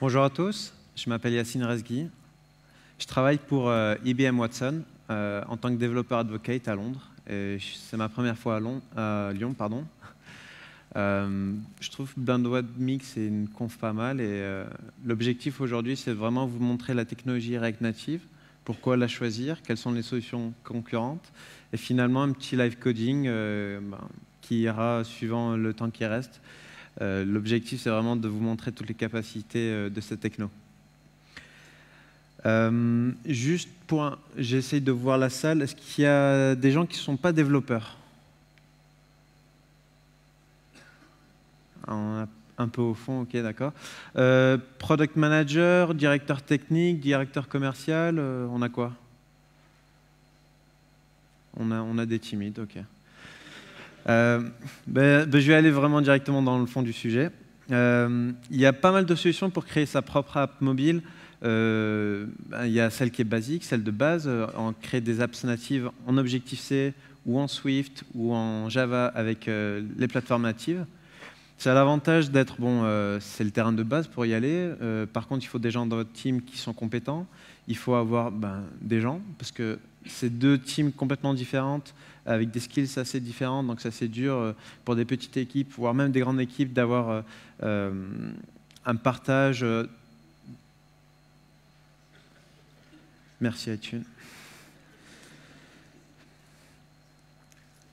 Bonjour à tous, je m'appelle Yacine Rezgui. Je travaille pour IBM Watson en tant que développeur advocate à Londres. C'est ma première fois à Lyon. Pardon. Je trouve Blend.me, c'est une conf pas mal. L'objectif aujourd'hui, c'est vraiment vous montrer la technologie React Native, pourquoi la choisir, quelles sont les solutions concurrentes, et finalement un petit live coding qui ira suivant le temps qui reste. L'objectif, c'est vraiment de vous montrer toutes les capacités de cette techno. Juste j'essaye de voir la salle. Est-ce qu'il y a des gens qui ne sont pas développeurs? Un peu au fond, ok, d'accord. Product manager, directeur technique, directeur commercial, on a quoi? On a des timides, ok. Je vais aller vraiment directement dans le fond du sujet. Il y a pas mal de solutions pour créer sa propre app mobile. Il y a celle qui est basique, celle de base, on crée des apps natives en Objective-C ou en Swift ou en Java avec les plateformes natives. Ça a l'avantage d'être, c'est le terrain de base pour y aller. Par contre, il faut des gens dans votre team qui sont compétents. Il faut avoir des gens, parce que c'est deux teams complètement différentes, avec des skills assez différents, donc c'est assez dur pour des petites équipes, voire même des grandes équipes, d'avoir un partage. Merci iTunes.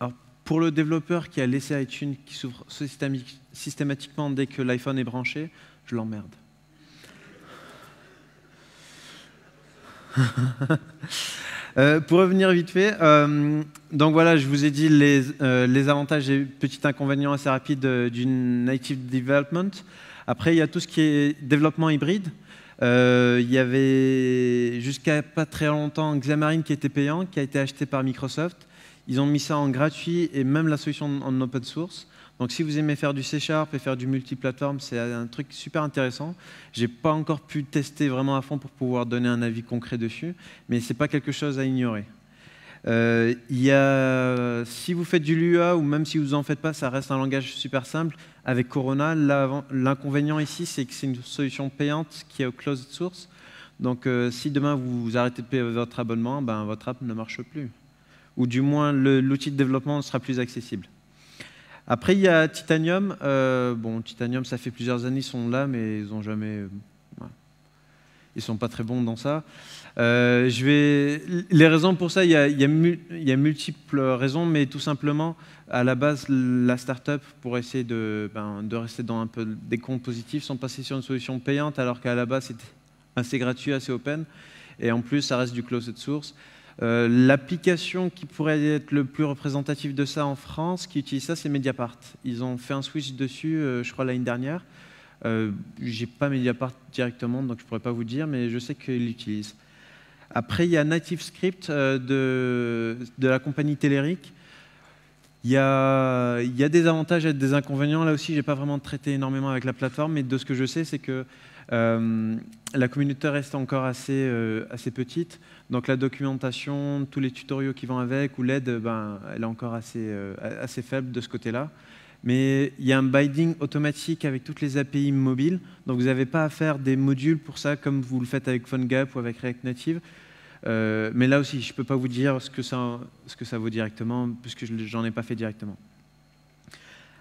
Alors, pour le développeur qui a laissé iTunes, qui s'ouvre systématiquement dès que l'iPhone est branché, je l'emmerde. Pour revenir vite fait, donc voilà, je vous ai dit les avantages et petits inconvénients assez rapides d'une native development. Après, il y a tout ce qui est développement hybride. Il y avait jusqu'à pas très longtemps Xamarin qui était payant, qui a été acheté par Microsoft. Ils ont mis ça en gratuit et même la solution en open source. Donc si vous aimez faire du C# et faire du multiplateforme, c'est un truc super intéressant. Je n'ai pas encore pu tester vraiment à fond pour pouvoir donner un avis concret dessus, mais ce n'est pas quelque chose à ignorer. Si vous faites du Lua ou même si vous n'en faites pas, ça reste un langage super simple. Avec Corona, l'inconvénient ici, c'est que c'est une solution payante qui est au closed source. Donc si demain vous arrêtez de payer votre abonnement, votre app ne marche plus. Ou du moins, l'outil de développement sera plus accessible. Après, il y a Titanium. Titanium, ça fait plusieurs années, ils sont là, mais ils n'ont jamais... Ils ne sont pas très bons dans ça. Les raisons pour ça, il y a multiples raisons, mais tout simplement, à la base, la startup, pour essayer de rester dans un peu des comptes positifs, sont passés sur une solution payante, alors qu'à la base, c'était assez gratuit, assez open. Et en plus, ça reste du closed source. L'application qui pourrait être le plus représentative de ça en France, qui utilise ça, c'est Mediapart. Ils ont fait un switch dessus, je crois, l'année dernière. J'ai pas Mediapart directement, donc je pourrais pas vous dire, mais je sais qu'ils l'utilisent. Après, il y a NativeScript de la compagnie Telerik. Il y a des avantages et des inconvénients. Là aussi, j'ai pas vraiment traité énormément avec la plateforme, mais de ce que je sais, c'est que la communauté reste encore assez petite. Donc la documentation, tous les tutoriaux qui vont avec, ou l'aide, elle est encore assez faible de ce côté-là. Mais il y a un binding automatique avec toutes les API mobiles, donc vous n'avez pas à faire des modules pour ça comme vous le faites avec PhoneGap ou avec React Native. Mais là aussi, je ne peux pas vous dire ce que ça vaut directement, puisque je n'en ai pas fait directement.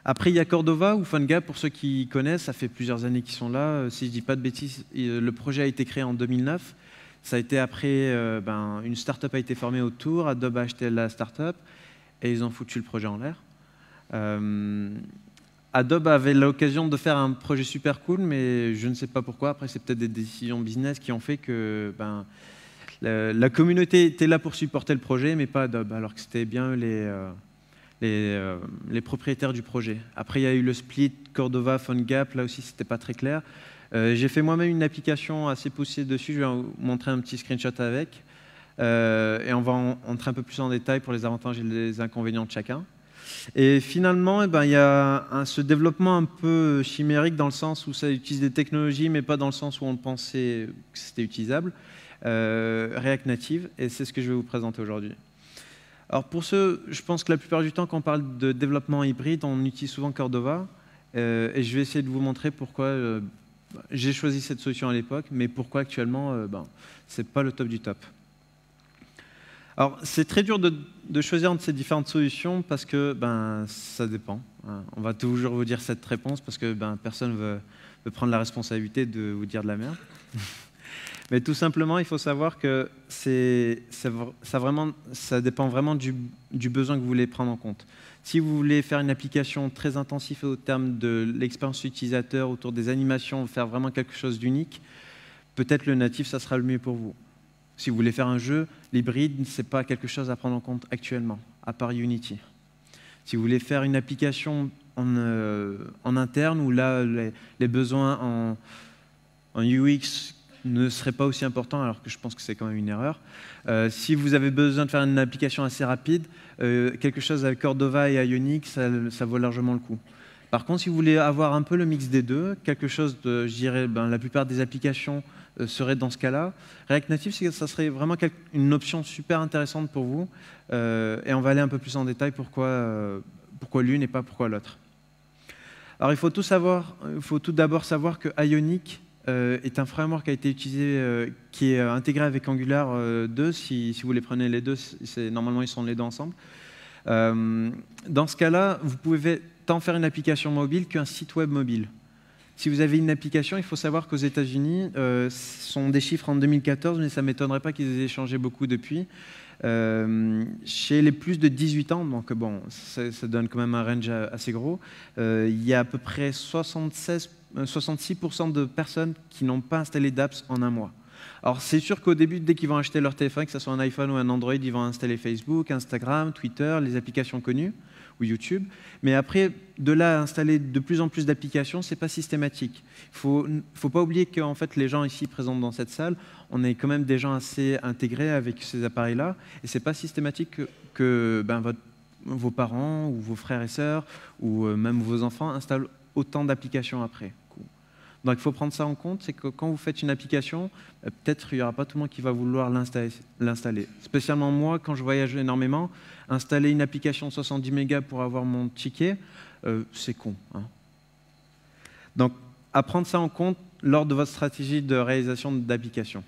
Après, il y a Cordova ou PhoneGap, pour ceux qui connaissent, ça fait plusieurs années qu'ils sont là. Si je ne dis pas de bêtises, le projet a été créé en 2009. Ça a été après, une startup a été formée autour, Adobe a acheté la startup, et ils ont foutu le projet en l'air. Adobe avait l'occasion de faire un projet super cool, mais je ne sais pas pourquoi. Après, c'est peut-être des décisions business qui ont fait que la communauté était là pour supporter le projet, mais pas Adobe, alors que c'était bien les propriétaires du projet. Après, il y a eu le split Cordova, PhoneGap, là aussi, c'était pas très clair. J'ai fait moi-même une application assez poussée dessus, je vais vous montrer un petit screenshot avec. Et on va entrer un peu plus en détail pour les avantages et les inconvénients de chacun. Et finalement, il y a ce développement un peu chimérique dans le sens où ça utilise des technologies, mais pas dans le sens où on pensait que c'était utilisable. React Native, et c'est ce que je vais vous présenter aujourd'hui. Alors pour ceux, je pense que la plupart du temps, quand on parle de développement hybride, on utilise souvent Cordova, et je vais essayer de vous montrer pourquoi j'ai choisi cette solution à l'époque, mais pourquoi actuellement, c'est pas le top du top. Alors, c'est très dur de choisir entre ces différentes solutions parce que ça dépend. On va toujours vous dire cette réponse parce que personne ne veut prendre la responsabilité de vous dire de la merde. Mais tout simplement, il faut savoir que ça dépend vraiment du besoin que vous voulez prendre en compte. Si vous voulez faire une application très intensive au terme de l'expérience utilisateur, autour des animations, faire vraiment quelque chose d'unique, peut-être le natif, ça sera le mieux pour vous. Si vous voulez faire un jeu, l'hybride, ce n'est pas quelque chose à prendre en compte actuellement, à part Unity. Si vous voulez faire une application en interne, où là, les besoins en UX ne seraient pas aussi importants, alors que je pense que c'est quand même une erreur. Si vous avez besoin de faire une application assez rapide, quelque chose avec Cordova et Ionic, ça vaut largement le coup. Par contre, si vous voulez avoir un peu le mix des deux, quelque chose de, je dirais, la plupart des applications seraient dans ce cas-là. React Native, ça serait vraiment une option super intéressante pour vous. Et on va aller un peu plus en détail pourquoi l'une et pas pourquoi l'autre. Alors, il faut tout d'abord savoir que Ionic est un framework qui a été utilisé, qui est intégré avec Angular 2. Si vous les prenez les deux, normalement, ils sont les deux ensemble. Dans ce cas-là, vous pouvez tant faire une application mobile qu'un site web mobile. Si vous avez une application, il faut savoir qu'aux États-Unis, ce sont des chiffres en 2014, mais ça ne m'étonnerait pas qu'ils aient changé beaucoup depuis. Chez les plus de 18 ans, donc bon, ça donne quand même un range assez gros, il y a à peu près 66% de personnes qui n'ont pas installé d'apps en un mois. Alors c'est sûr qu'au début, dès qu'ils vont acheter leur téléphone, que ce soit un iPhone ou un Android, ils vont installer Facebook, Instagram, Twitter, les applications connues, ou YouTube. Mais après, de là à installer de plus en plus d'applications, ce n'est pas systématique. Il ne faut pas oublier qu'en fait, les gens ici présents dans cette salle, on est quand même des gens assez intégrés avec ces appareils-là, et ce n'est pas systématique que vos parents ou vos frères et sœurs ou même vos enfants installent autant d'applications après. Donc il faut prendre ça en compte, c'est que quand vous faites une application, peut-être il n'y aura pas tout le monde qui va vouloir l'installer. Spécialement moi, quand je voyage énormément, installer une application de 70 mégas pour avoir mon ticket, c'est con. Hein. Donc à prendre ça en compte lors de votre stratégie de réalisation d'application.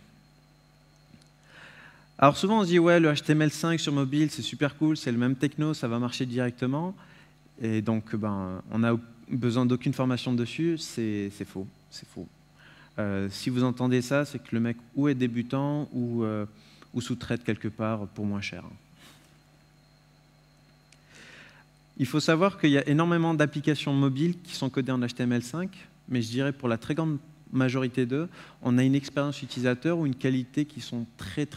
Alors souvent on se dit ouais, le HTML5 sur mobile c'est super cool, c'est le même techno, ça va marcher directement. Et donc on n'a besoin d'aucune formation dessus, c'est faux. C'est faux. Si vous entendez ça, c'est que le mec ou est débutant ou sous-traite quelque part pour moins cher. Il faut savoir qu'il y a énormément d'applications mobiles qui sont codées en HTML5, mais je dirais pour la très grande majorité d'eux, on a une expérience utilisateur ou une qualité qui sont très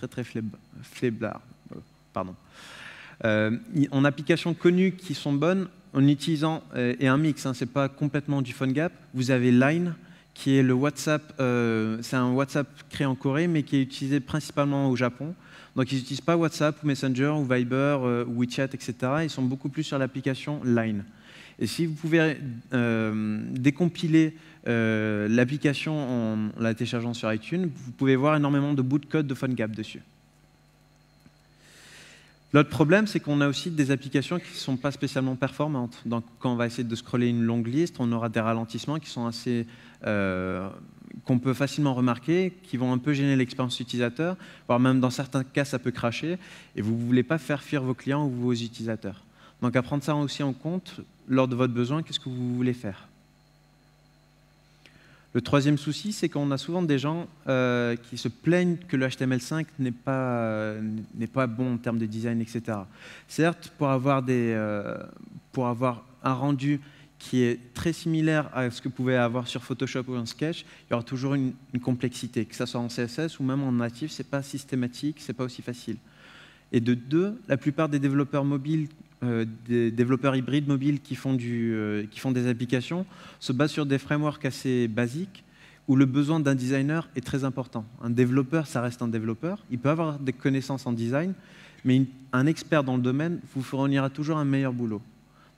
faiblards. En applications connues qui sont bonnes, en utilisant, et un mix, hein, ce n'est pas complètement du PhoneGap, vous avez Line, qui est le WhatsApp, c'est un WhatsApp créé en Corée, mais qui est utilisé principalement au Japon. Donc ils n'utilisent pas WhatsApp ou Messenger ou Viber ou WeChat, etc. Ils sont beaucoup plus sur l'application Line. Et si vous pouvez décompiler l'application en la téléchargeant sur iTunes, vous pouvez voir énormément de bouts de code de PhoneGap dessus. L'autre problème, c'est qu'on a aussi des applications qui ne sont pas spécialement performantes. Donc, quand on va essayer de scroller une longue liste, on aura des ralentissements qui sont assez, qu'on peut facilement remarquer, qui vont un peu gêner l'expérience utilisateur, voire même dans certains cas, ça peut cracher, et vous ne voulez pas faire fuir vos clients ou vos utilisateurs. Donc, à prendre ça aussi en compte, lors de votre besoin, qu'est-ce que vous voulez faire? Le troisième souci, c'est qu'on a souvent des gens qui se plaignent que le HTML5 n'est pas bon en termes de design, etc. Certes, pour avoir un rendu qui est très similaire à ce que vous pouvez avoir sur Photoshop ou en Sketch, il y aura toujours une complexité, que ce soit en CSS ou même en natif, ce n'est pas systématique, ce n'est pas aussi facile. Et de deux, la plupart des développeurs mobiles, des développeurs hybrides mobiles qui font des applications se basent sur des frameworks assez basiques où le besoin d'un designer est très important. Un développeur, ça reste un développeur. Il peut avoir des connaissances en design, mais un expert dans le domaine vous fournira toujours un meilleur boulot.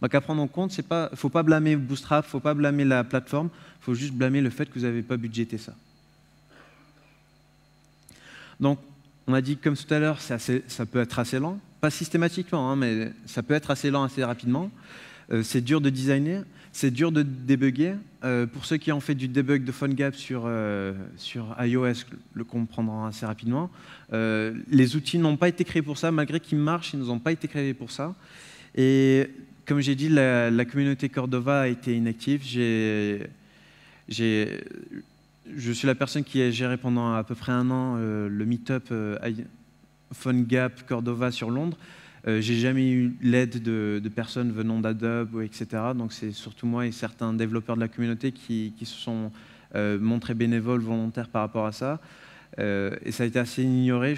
Donc à prendre en compte, il ne faut pas blâmer Bootstrap, il ne faut pas blâmer la plateforme, il faut juste blâmer le fait que vous n'avez pas budgété ça. Donc, on a dit, comme tout à l'heure, ça peut être assez lent. Pas systématiquement, hein, mais ça peut être assez lent assez rapidement. C'est dur de designer, c'est dur de débugger. Pour ceux qui ont fait du debug de PhoneGap sur iOS, le comprendront assez rapidement. Les outils n'ont pas été créés pour ça, malgré qu'ils marchent, ils n'ont pas été créés pour ça. Et comme j'ai dit, la communauté Cordova a été inactive. Je suis la personne qui a géré pendant à peu près un an le meet-up PhoneGap Cordova sur Londres. J'ai jamais eu l'aide de personnes venant d'Adobe, etc. Donc c'est surtout moi et certains développeurs de la communauté qui se sont montrés bénévoles, volontaires par rapport à ça. Et ça a été assez ignoré.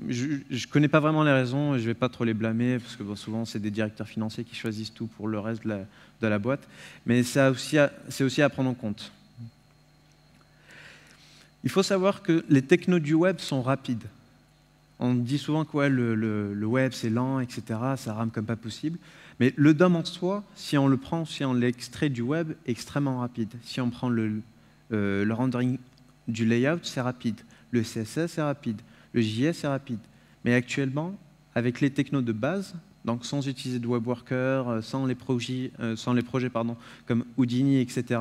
Je ne connais pas vraiment les raisons et je ne vais pas trop les blâmer parce que bon, souvent c'est des directeurs financiers qui choisissent tout pour le reste de la boîte. Mais c'est aussi à prendre en compte. Il faut savoir que les technos du web sont rapides. On dit souvent que ouais, le web c'est lent, etc. Ça rame comme pas possible. Mais le DOM en soi, si on l'extrait du web, est extrêmement rapide. Si on prend le rendering du layout, c'est rapide. Le CSS, c'est rapide. Le JS, c'est rapide. Mais actuellement, avec les technos de base, donc sans utiliser de web worker, sans les projets comme Houdini, etc.,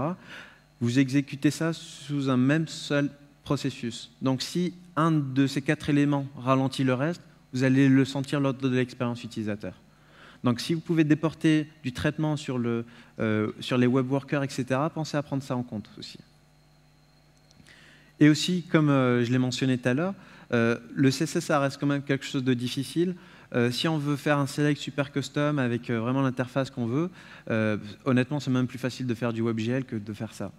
vous exécutez ça sous un même seul processus. Donc si un de ces 4 éléments ralentit le reste, vous allez le sentir lors de l'expérience utilisateur. Donc si vous pouvez déporter du traitement sur les web workers, etc., pensez à prendre ça en compte aussi. Et aussi, comme je l'ai mentionné tout à l'heure, le CSS, ça reste quand même quelque chose de difficile. Si on veut faire un select super custom avec vraiment l'interface qu'on veut, honnêtement, c'est même plus facile de faire du WebGL que de faire ça.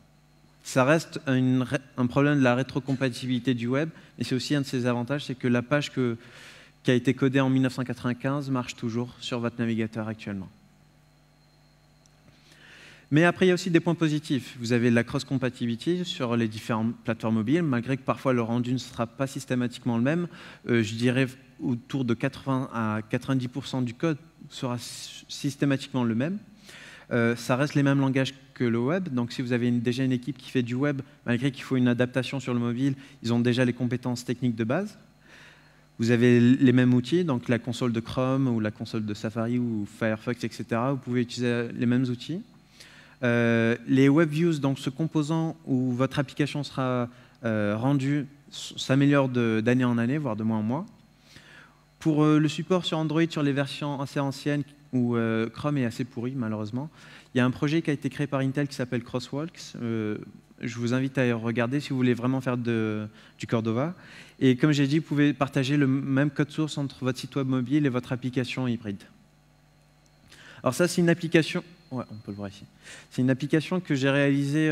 Ça reste un problème de la rétrocompatibilité du web, et c'est aussi un de ses avantages, c'est que la page qui a été codée en 1995 marche toujours sur votre navigateur actuellement. Mais après, il y a aussi des points positifs. Vous avez la cross-compatibility sur les différentes plateformes mobiles, malgré que parfois le rendu ne sera pas systématiquement le même. Je dirais autour de 80 à 90% du code sera systématiquement le même. Ça reste les mêmes langages que le web. Donc si vous avez déjà une équipe qui fait du web, malgré qu'il faut une adaptation sur le mobile, ils ont déjà les compétences techniques de base. Vous avez les mêmes outils, donc la console de Chrome ou la console de Safari ou Firefox, etc. Vous pouvez utiliser les mêmes outils. Les web views, donc ce composant où votre application sera rendue, s'améliore d'année en année, voire de mois en mois. Pour le support sur Android, sur les versions assez anciennes, où Chrome est assez pourri, malheureusement, il y a un projet qui a été créé par Intel qui s'appelle Crosswalks. Je vous invite à y regarder si vous voulez vraiment faire du Cordova. Et comme j'ai dit, vous pouvez partager le même code source entre votre site web mobile et votre application hybride. Alors ça, c'est une application... Ouais, on peut le voir ici. C'est une application que j'ai réalisée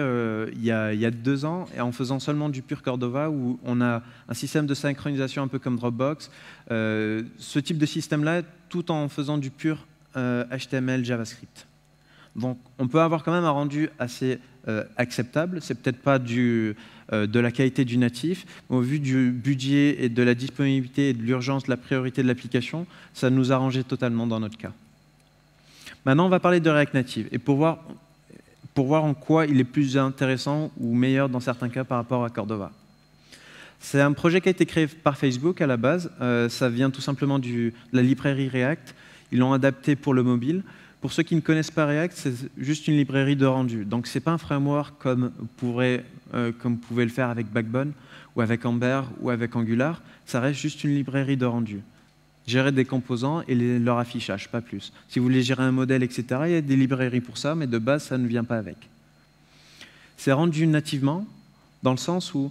il y a 2 ans et en faisant seulement du pur Cordova où on a un système de synchronisation un peu comme Dropbox. Ce type de système-là, tout en faisant du pur HTML, JavaScript. Donc, on peut avoir quand même un rendu assez acceptable. C'est peut-être pas de la qualité du natif, mais au vu du budget et de la disponibilité et de l'urgence, de la priorité de l'application, ça nous arrangeait totalement dans notre cas. Maintenant, on va parler de React Native et pour voir en quoi il est plus intéressant ou meilleur dans certains cas par rapport à Cordova. C'est un projet qui a été créé par Facebook à la base. Ça vient tout simplement de la librairie React. Ils l'ont adapté pour le mobile. Pour ceux qui ne connaissent pas React, c'est juste une librairie de rendu. Donc, ce n'est pas un framework comme vous pouvez le faire avec Backbone ou avec Ember ou avec Angular. Ça reste juste une librairie de rendu. Gérer des composants et leur affichage, pas plus. Si vous voulez gérer un modèle, etc., il y a des librairies pour ça, mais de base, ça ne vient pas avec. C'est rendu nativement, dans le sens où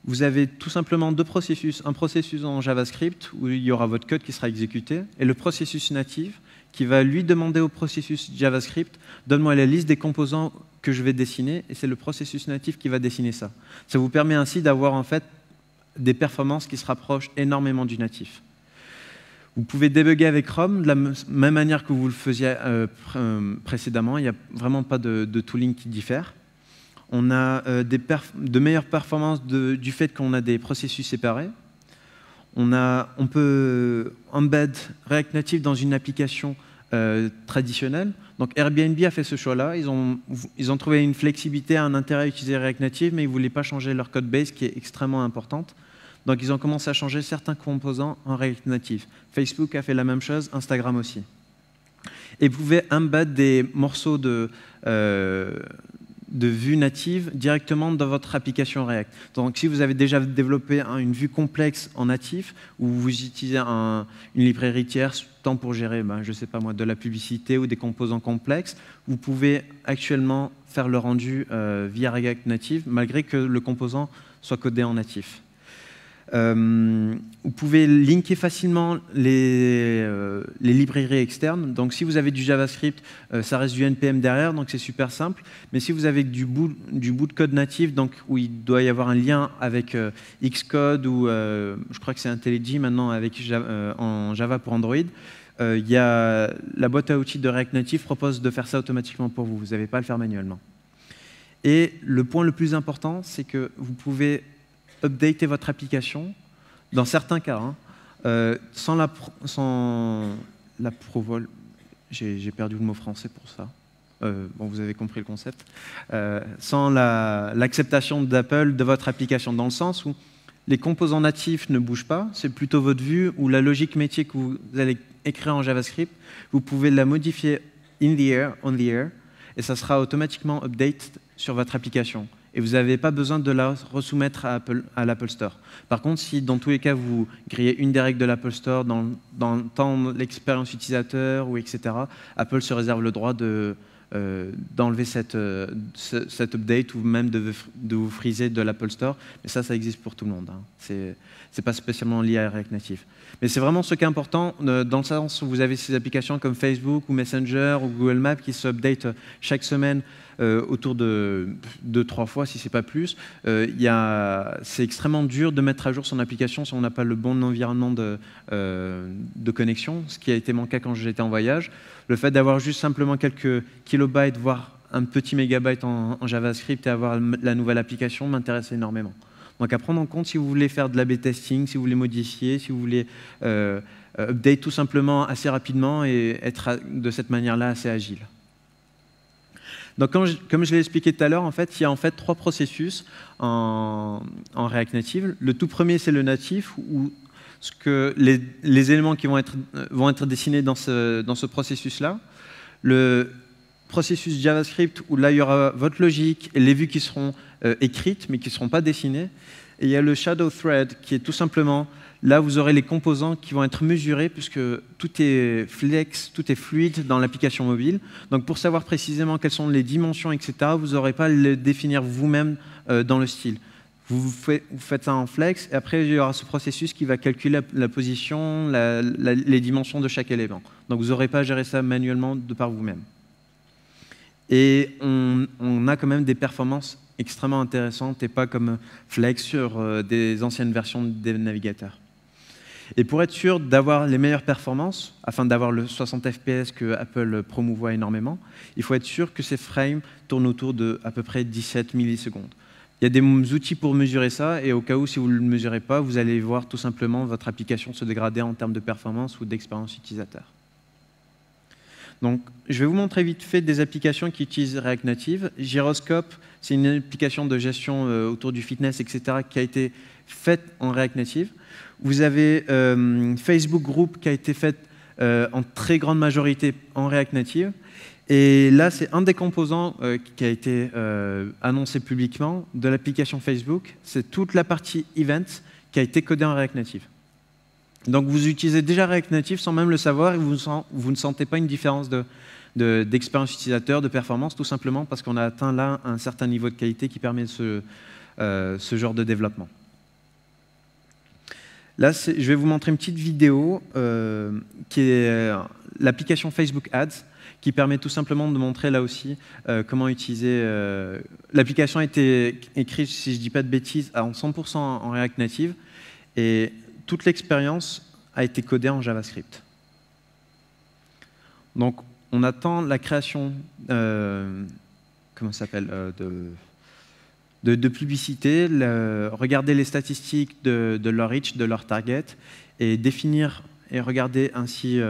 vous avez tout simplement 2 processus. Un processus en JavaScript, où il y aura votre code qui sera exécuté, et le processus natif, qui va lui demander au processus JavaScript, donne-moi la liste des composants que je vais dessiner, et c'est le processus natif qui va dessiner ça. Ça vous permet ainsi d'avoir en fait des performances qui se rapprochent énormément du natif. Vous pouvez débugger avec Chrome de la même manière que vous le faisiez précédemment. Il n'y a vraiment pas de tooling qui diffère. On a de meilleures performances du fait qu'on a des processus séparés. On peut embed React Native dans une application traditionnelle. Donc Airbnb a fait ce choix-là. Ils ont trouvé une flexibilité, un intérêt à utiliser React Native, mais ils ne voulaient pas changer leur code base qui est extrêmement importante. Donc ils ont commencé à changer certains composants en React Native. Facebook a fait la même chose, Instagram aussi. Et vous pouvez embed des morceaux de vue native directement dans votre application React. Donc, si vous avez déjà développé une vue complexe en natif, ou vous utilisez une librairie tierce, tant pour gérer, je ne sais pas moi, de la publicité ou des composants complexes, vous pouvez actuellement faire le rendu via React Native, malgré que le composant soit codé en natif. Vous pouvez linker facilement les librairies externes. Donc, si vous avez du JavaScript, ça reste du NPM derrière, donc c'est super simple. Mais si vous avez du bout de code natif, donc où il doit y avoir un lien avec Xcode ou je crois que c'est IntelliJ maintenant en Java pour Android, la boîte à outils de React Native propose de faire ça automatiquement pour vous. Vous n'avez pas à le faire manuellement. Et le point le plus important, c'est que vous pouvez updater votre application, dans certains cas, sans la provol. J'ai perdu le mot français pour ça. Bon, vous avez compris le concept. Sans l'acceptation d'Apple de votre application, dans le sens où les composants natifs ne bougent pas, c'est plutôt votre vue ou la logique métier que vous allez écrire en JavaScript. Vous pouvez la modifier on the air, et ça sera automatiquement update sur votre application. Et vous n'avez pas besoin de la resoumettre à l'Apple Store. Par contre, si dans tous les cas vous grillez une des règles de l'Apple Store dans l'expérience utilisateur ou etc., Apple se réserve le droit d'enlever cette update ou même de vous freezer de l'Apple Store. Mais ça existe pour tout le monde. C'est pas spécialement lié à React Native. Mais c'est vraiment ce qui est important, dans le sens où vous avez ces applications comme Facebook ou Messenger ou Google Maps qui se update chaque semaine autour de 2-3 fois, si ce n'est pas plus. C'est extrêmement dur de mettre à jour son application si on n'a pas le bon environnement de connexion, ce qui a été mon cas quand j'étais en voyage. Le fait d'avoir juste simplement quelques kilobytes, voire un petit mégabyte en JavaScript et avoir la nouvelle application m'intéresse énormément. Donc à prendre en compte si vous voulez faire de l'A/B testing, si vous voulez modifier, si vous voulez update tout simplement assez rapidement et être de cette manière-là assez agile. Donc, comme je l'ai expliqué tout à l'heure, il y a 3 processus en React Native. Le tout premier, c'est le natif, où les éléments qui vont être dessinés dans ce processus-là. Le processus JavaScript, où là, il y aura votre logique et les vues qui seront écrites, mais qui ne seront pas dessinées. Et il y a le shadow thread, qui est tout simplement, là, vous aurez les composants qui vont être mesurés, puisque tout est flex, tout est fluide dans l'application mobile. Donc, pour savoir précisément quelles sont les dimensions, etc., vous n'aurez pas à le définir vous-même dans le style. Vous faites ça en flex, et après, il y aura ce processus qui va calculer la position, les dimensions de chaque élément. Donc, vous n'aurez pas à gérer ça manuellement de par vous-même. Et on a quand même des performances extrêmement intéressantes, et pas comme Flex sur des anciennes versions des navigateurs. Et pour être sûr d'avoir les meilleures performances, afin d'avoir le 60 fps que Apple promouvoit énormément, il faut être sûr que ces frames tournent autour de à peu près 17 millisecondes. Il y a des outils pour mesurer ça, et au cas où, si vous ne le mesurez pas, vous allez voir tout simplement votre application se dégrader en termes de performance ou d'expérience utilisateur. Donc, je vais vous montrer vite fait des applications qui utilisent React Native. Gyroscope, c'est une application de gestion autour du fitness, etc., qui a été faite en React Native. Vous avez Facebook Group qui a été faite en très grande majorité en React Native. Et là, c'est un des composants qui a été annoncé publiquement de l'application Facebook. C'est toute la partie Events qui a été codée en React Native. Donc, vous utilisez déjà React Native sans même le savoir et vous ne sentez pas une différence d'expérience utilisateur, de performance, tout simplement parce qu'on a atteint là un certain niveau de qualité qui permet ce genre de développement. Là, je vais vous montrer une petite vidéo qui est l'application Facebook Ads, qui permet tout simplement de montrer là aussi comment utiliser. L'application a été écrite, si je ne dis pas de bêtises, en 100% en React Native, et toute l'expérience a été codée en JavaScript. Donc, on attend la création, comment ça s'appelle, de publicité, regarder les statistiques de leur reach, de leur target, et définir et regarder ainsi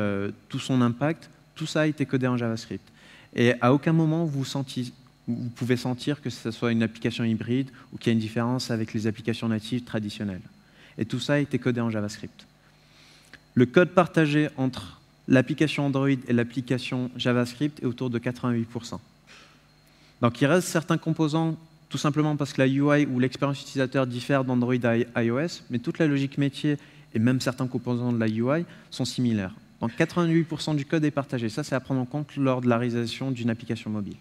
tout son impact. Tout ça a été codé en JavaScript. Et à aucun moment vous pouvez sentir que ce soit une application hybride ou qu'il y a une différence avec les applications natives traditionnelles. Et tout ça a été codé en JavaScript. Le code partagé entre l'application Android et l'application JavaScript est autour de 88%. Donc il reste certains composants, tout simplement parce que la UI ou l'expérience utilisateur diffère d'Android à iOS, mais toute la logique métier et même certains composants de la UI sont similaires. Donc 88% du code est partagé. Ça, c'est à prendre en compte lors de la réalisation d'une application mobile.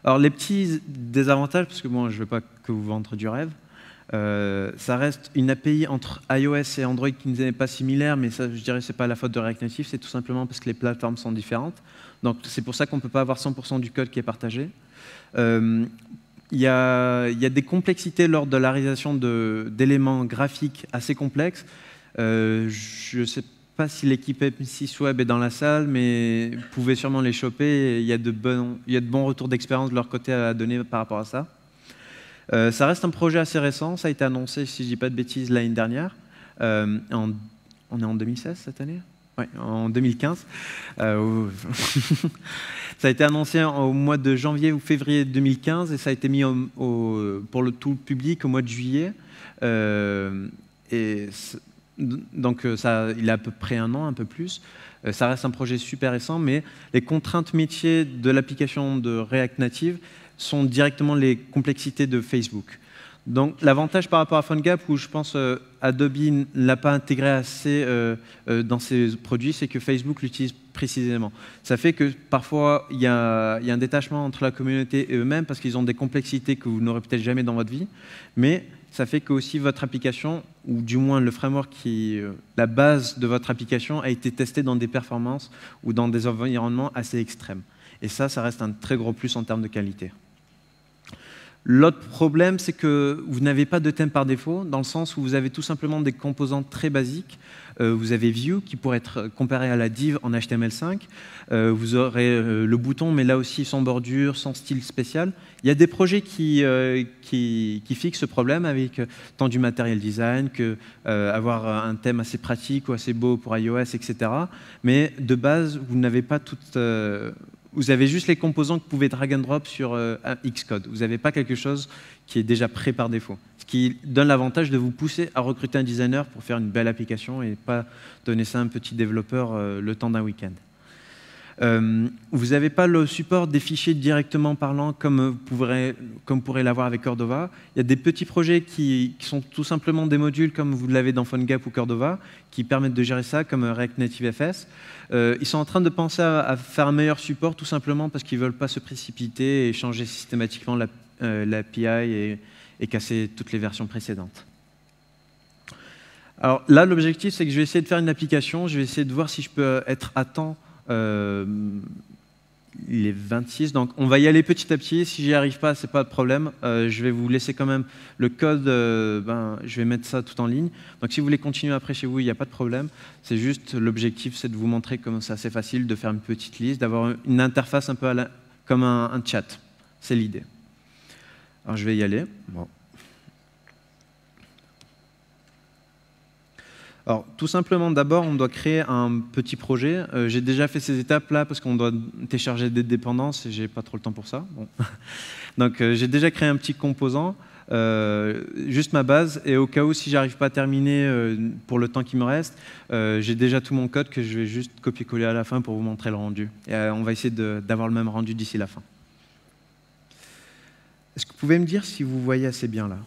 Alors les petits désavantages, parce que bon, je ne veux pas que vous vendre du rêve, ça reste une API entre iOS et Android qui n'est pas similaire, mais ça, je dirais, c'est pas la faute de React Native, c'est tout simplement parce que les plateformes sont différentes. Donc c'est pour ça qu'on ne peut pas avoir 100% du code qui est partagé. Il y a des complexités lors de la réalisation d'éléments graphiques assez complexes. Je ne sais pas si l'équipe M6 Web est dans la salle, mais vous pouvez sûrement les choper. Il y a de bons retours d'expérience de leur côté à donner par rapport à ça. Ça reste un projet assez récent. Ça a été annoncé, si je ne dis pas de bêtises, l'année dernière. On est en 2016 cette année ? Oui, en 2015. Ça a été annoncé au mois de janvier ou février 2015 et ça a été mis pour le tout public au mois de juillet. Donc il a à peu près un an, un peu plus. Ça reste un projet super récent, mais les contraintes métiers de l'application de React Native sont directement les complexités de Facebook. Donc l'avantage par rapport à PhoneGap, où je pense Adobe ne l'a pas intégré assez dans ses produits, c'est que Facebook l'utilise précisément. Ça fait que parfois il y a un détachement entre la communauté et eux-mêmes parce qu'ils ont des complexités que vous n'aurez peut-être jamais dans votre vie, mais ça fait que aussi votre application, ou du moins le framework la base de votre application a été testé dans des performances ou dans des environnements assez extrêmes. Et ça reste un très gros plus en termes de qualité. L'autre problème, c'est que vous n'avez pas de thème par défaut, dans le sens où vous avez tout simplement des composants très basiques. Vous avez View, qui pourrait être comparé à la div en HTML5. Vous aurez le bouton, mais là aussi sans bordure, sans style spécial. Il y a des projets qui fixent ce problème avec tant du matériel design que avoir un thème assez pratique ou assez beau pour iOS, etc. Mais de base, vous n'avez pas toute... Vous avez juste les composants que vous pouvez drag and drop sur Xcode. Vous n'avez pas quelque chose qui est déjà prêt par défaut. Ce qui donne l'avantage de vous pousser à recruter un designer pour faire une belle application et pas donner ça à un petit développeur le temps d'un week-end. Vous n'avez pas le support des fichiers directement parlant comme vous pourrez l'avoir avec Cordova. Il y a des petits projets qui sont tout simplement des modules comme vous l'avez dans PhoneGap ou Cordova qui permettent de gérer ça comme React Native FS. Ils sont en train de penser à faire un meilleur support tout simplement parce qu'ils ne veulent pas se précipiter et changer systématiquement l'API et casser toutes les versions précédentes. Alors là, l'objectif, c'est que je vais essayer de faire une application. Je vais essayer de voir si je peux être à temps les 26, donc on va y aller petit à petit. Si j'y arrive pas, c'est pas de problème. Je vais vous laisser quand même le code. Je vais mettre ça tout en ligne. Donc si vous voulez continuer après chez vous, il n'y a pas de problème. C'est juste l'objectif, c'est de vous montrer comment c'est assez facile de faire une petite liste, d'avoir une interface un peu comme un chat. C'est l'idée. Alors je vais y aller. Bon. Alors, tout simplement, d'abord, on doit créer un petit projet. J'ai déjà fait ces étapes-là parce qu'on doit télécharger des dépendances et j'ai pas trop le temps pour ça. Bon. Donc, j'ai déjà créé un petit composant, juste ma base. Et au cas où, si j'arrive pas à terminer pour le temps qui me reste, j'ai déjà tout mon code que je vais juste copier-coller à la fin pour vous montrer le rendu. Et on va essayer d'avoir le même rendu d'ici la fin. Est-ce que vous pouvez me dire si vous voyez assez bien là?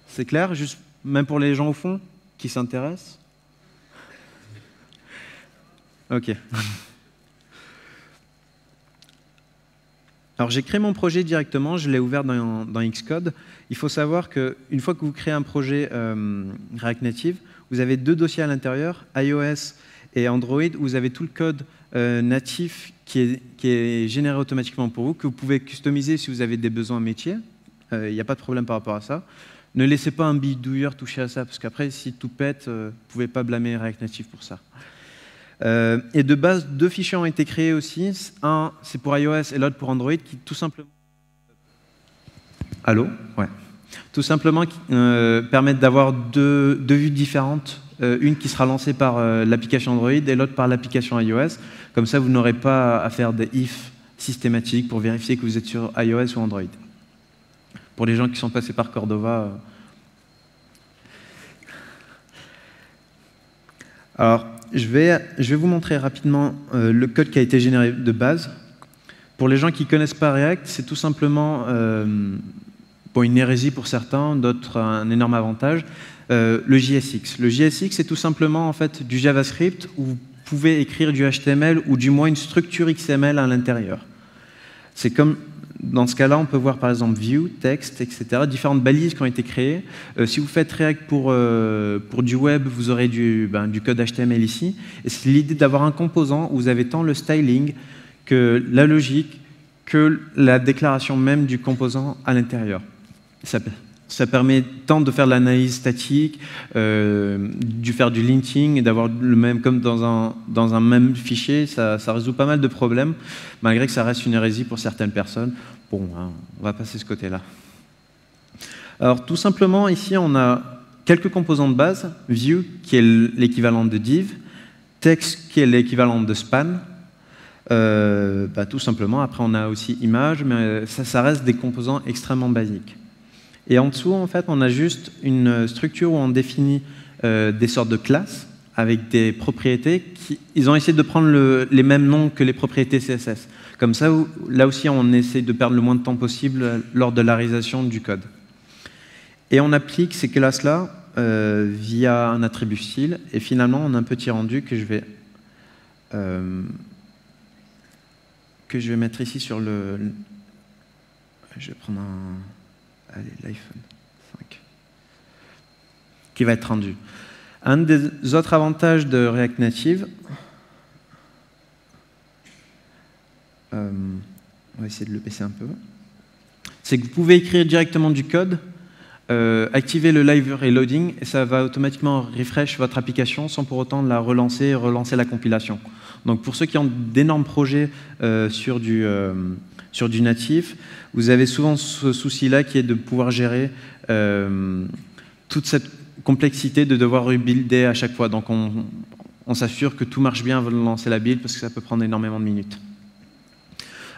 C'est clair? Juste, même pour les gens au fond qui s'intéressent? Ok. Alors j'ai créé mon projet directement, je l'ai ouvert dans Xcode. Il faut savoir qu'une fois que vous créez un projet React Native, vous avez deux dossiers à l'intérieur, iOS et Android, où vous avez tout le code natif qui est généré automatiquement pour vous, que vous pouvez customiser si vous avez des besoins métiers. Il n'y a pas de problème par rapport à ça. Ne laissez pas un bidouilleur toucher à ça, parce qu'après, si tout pète, vous ne pouvez pas blâmer React Native pour ça. Et de base, deux fichiers ont été créés aussi. Un, c'est pour iOS et l'autre pour Android, qui tout simplement... Allô? Ouais. Tout simplement permettent d'avoir deux vues différentes. Une qui sera lancée par l'application Android et l'autre par l'application iOS. Comme ça, vous n'aurez pas à faire des if systématiques pour vérifier que vous êtes sur iOS ou Android. Pour les gens qui sont passés par Cordova. Alors, je vais vous montrer rapidement le code qui a été généré de base. Pour les gens qui ne connaissent pas React, c'est tout simplement une hérésie pour certains, d'autres un énorme avantage. Le JSX. Le JSX, c'est tout simplement en fait, du JavaScript où vous pouvez écrire du HTML ou du moins une structure XML à l'intérieur. C'est comme, dans ce cas-là, on peut voir par exemple view, text, etc. Différentes balises qui ont été créées. Si vous faites React pour du web, vous aurez du code HTML ici. Et c'est l'idée d'avoir un composant où vous avez tant le styling que la logique, que la déclaration même du composant à l'intérieur. Ça permet tant de faire de l'analyse statique, de faire du linting et d'avoir le même comme dans un même fichier. Ça résout pas mal de problèmes, malgré que ça reste une hérésie pour certaines personnes. Bon, hein, on va passer ce côté-là. Alors tout simplement, ici, on a quelques composants de base. View, qui est l'équivalent de div. Text, qui est l'équivalent de span. Tout simplement, après on a aussi image, mais ça reste des composants extrêmement basiques. Et en dessous, en fait, on a juste une structure où on définit des sortes de classes avec des propriétés ils ont essayé de prendre les mêmes noms que les propriétés CSS. Comme ça, là aussi, on essaie de perdre le moins de temps possible lors de la réalisation du code. Et on applique ces classes-là via un attribut style. Et finalement, on a un petit rendu que je vais mettre ici sur le... Je vais prendre l'iPhone 5, qui va être rendu. Un des autres avantages de React Native, on va essayer de le baisser un peu, c'est que vous pouvez écrire directement du code, activer le live reloading, et ça va automatiquement refresh votre application sans pour autant la relancer et relancer la compilation. Donc pour ceux qui ont d'énormes projets sur du natif, vous avez souvent ce souci-là qui est de pouvoir gérer toute cette complexité de devoir rebuilder à chaque fois. Donc on s'assure que tout marche bien avant de lancer la build parce que ça peut prendre énormément de minutes.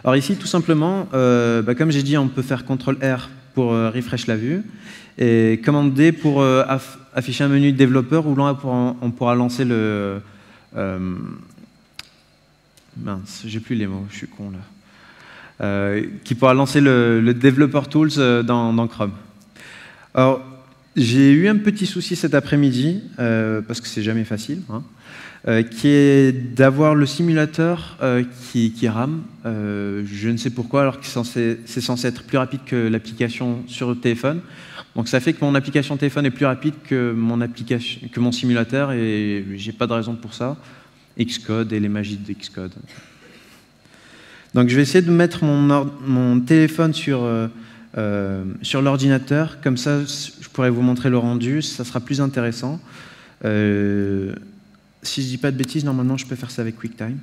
Alors ici, tout simplement, comme j'ai dit, on peut faire CTRL-R pour refresh la vue et commande D pour afficher un menu de développeur où là, on pourra lancer le... mince, j'ai plus les mots, je suis con là. Qui pourra lancer le Developer Tools dans Chrome. Alors, j'ai eu un petit souci cet après-midi, parce que c'est jamais facile, hein, qui est d'avoir le simulateur qui rame. Je ne sais pourquoi, alors que c'est censé être plus rapide que l'application sur le téléphone. Donc ça fait que mon application téléphone est plus rapide que mon simulateur, et j'ai pas de raison pour ça. Xcode et les magies de Xcode. Donc je vais essayer de mettre mon téléphone sur l'ordinateur, comme ça je pourrais vous montrer le rendu, ça sera plus intéressant. Si je ne dis pas de bêtises, normalement je peux faire ça avec QuickTime.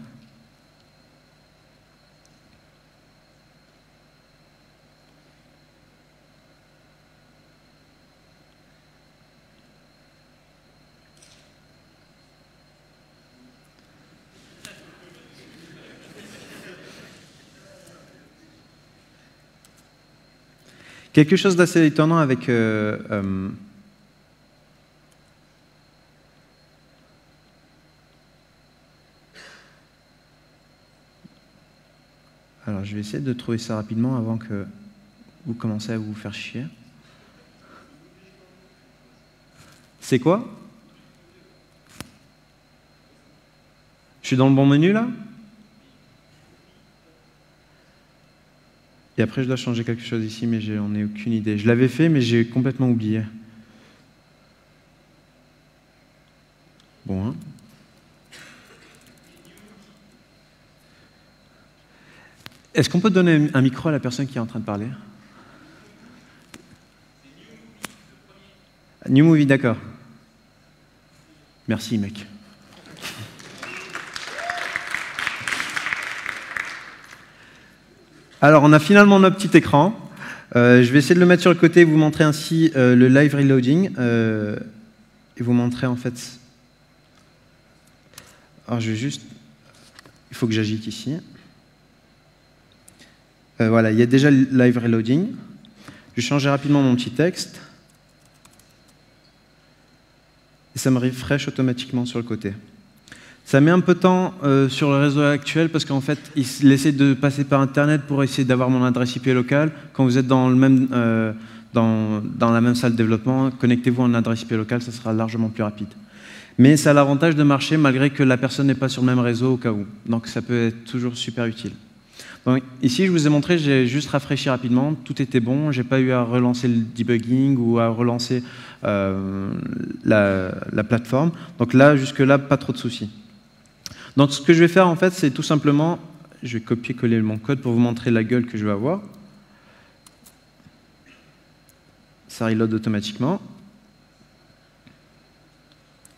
Quelque chose d'assez étonnant avec alors je vais essayer de trouver ça rapidement avant que vous commencez à vous faire chier. C'est quoi? Je suis dans le bon menu là? Et après, je dois changer quelque chose ici, mais j'en ai aucune idée. Je l'avais fait, mais j'ai complètement oublié. Bon, hein. Est-ce qu'on peut donner un micro à la personne qui est en train de parler? New Movie, d'accord. Merci, mec. Alors, on a finalement notre petit écran. Je vais essayer de le mettre sur le côté et vous montrer ainsi le live reloading. Et vous montrer en fait... Alors, je vais juste... Il faut que j'agite ici. Voilà, il y a déjà le live reloading. Je vais changer rapidement mon petit texte. Et ça me refresh automatiquement sur le côté. Ça met un peu de temps sur le réseau actuel parce qu'en fait, il essaie de passer par Internet pour essayer d'avoir mon adresse IP locale. Quand vous êtes dans, dans la même salle de développement, connectez-vous à une adresse IP locale, ça sera largement plus rapide. Mais ça a l'avantage de marcher malgré que la personne n'est pas sur le même réseau au cas où. Donc ça peut être toujours super utile. Donc, ici, je vous ai montré, j'ai juste rafraîchi rapidement, tout était bon, j'ai pas eu à relancer le debugging ou à relancer la plateforme. Donc là, jusque-là, pas trop de soucis. Donc ce que je vais faire, en fait, c'est tout simplement, je vais copier-coller mon code pour vous montrer la gueule que je vais avoir. Ça reload automatiquement.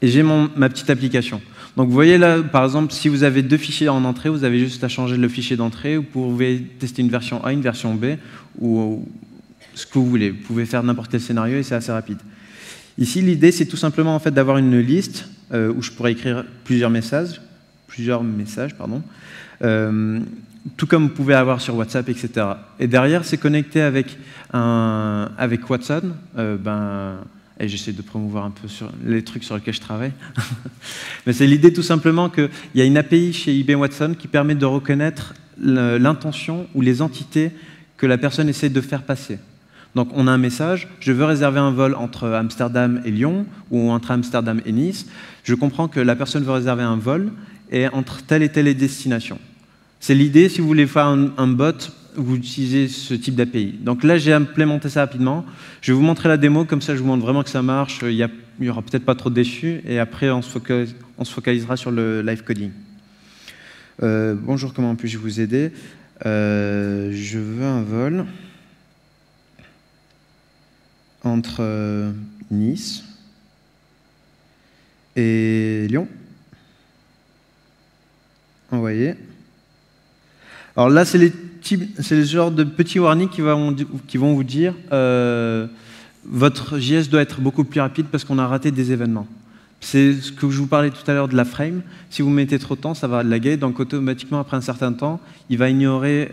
Et j'ai ma petite application. Donc vous voyez là, par exemple, si vous avez 2 fichiers en entrée, vous avez juste à changer le fichier d'entrée. Vous pouvez tester une version A, une version B, ou ce que vous voulez. Vous pouvez faire n'importe quel scénario et c'est assez rapide. Ici, l'idée, c'est tout simplement en fait, d'avoir une liste où je pourrais écrire plusieurs messages, tout comme vous pouvez avoir sur WhatsApp, etc. Et derrière, c'est connecté avec Watson. Et j'essaie de promouvoir un peu sur les trucs sur lesquels je travaille. Mais c'est l'idée tout simplement qu'il y a une API chez IBM Watson qui permet de reconnaître l'intention ou les entités que la personne essaie de faire passer. Donc on a un message, je veux réserver un vol entre Amsterdam et Lyon, ou entre Amsterdam et Nice. Je comprends que la personne veut réserver un vol et entre telle et telle destination. C'est l'idée, si vous voulez faire un bot, vous utilisez ce type d'API. Donc là, j'ai implémenté ça rapidement. Je vais vous montrer la démo, comme ça je vous montre vraiment que ça marche. Il n'y aura peut-être pas trop de déçus, et après on se focalisera sur le live coding. Bonjour, comment puis-je vous aider? Je veux un vol entre Nice et Lyon. Envoyer. Alors là, c'est le genre de petits warnings qui vont vous dire votre JS doit être beaucoup plus rapide parce qu'on a raté des événements. C'est ce que je vous parlais tout à l'heure de la frame. Si vous mettez trop de temps, ça va laguer. Donc automatiquement, après un certain temps, il va ignorer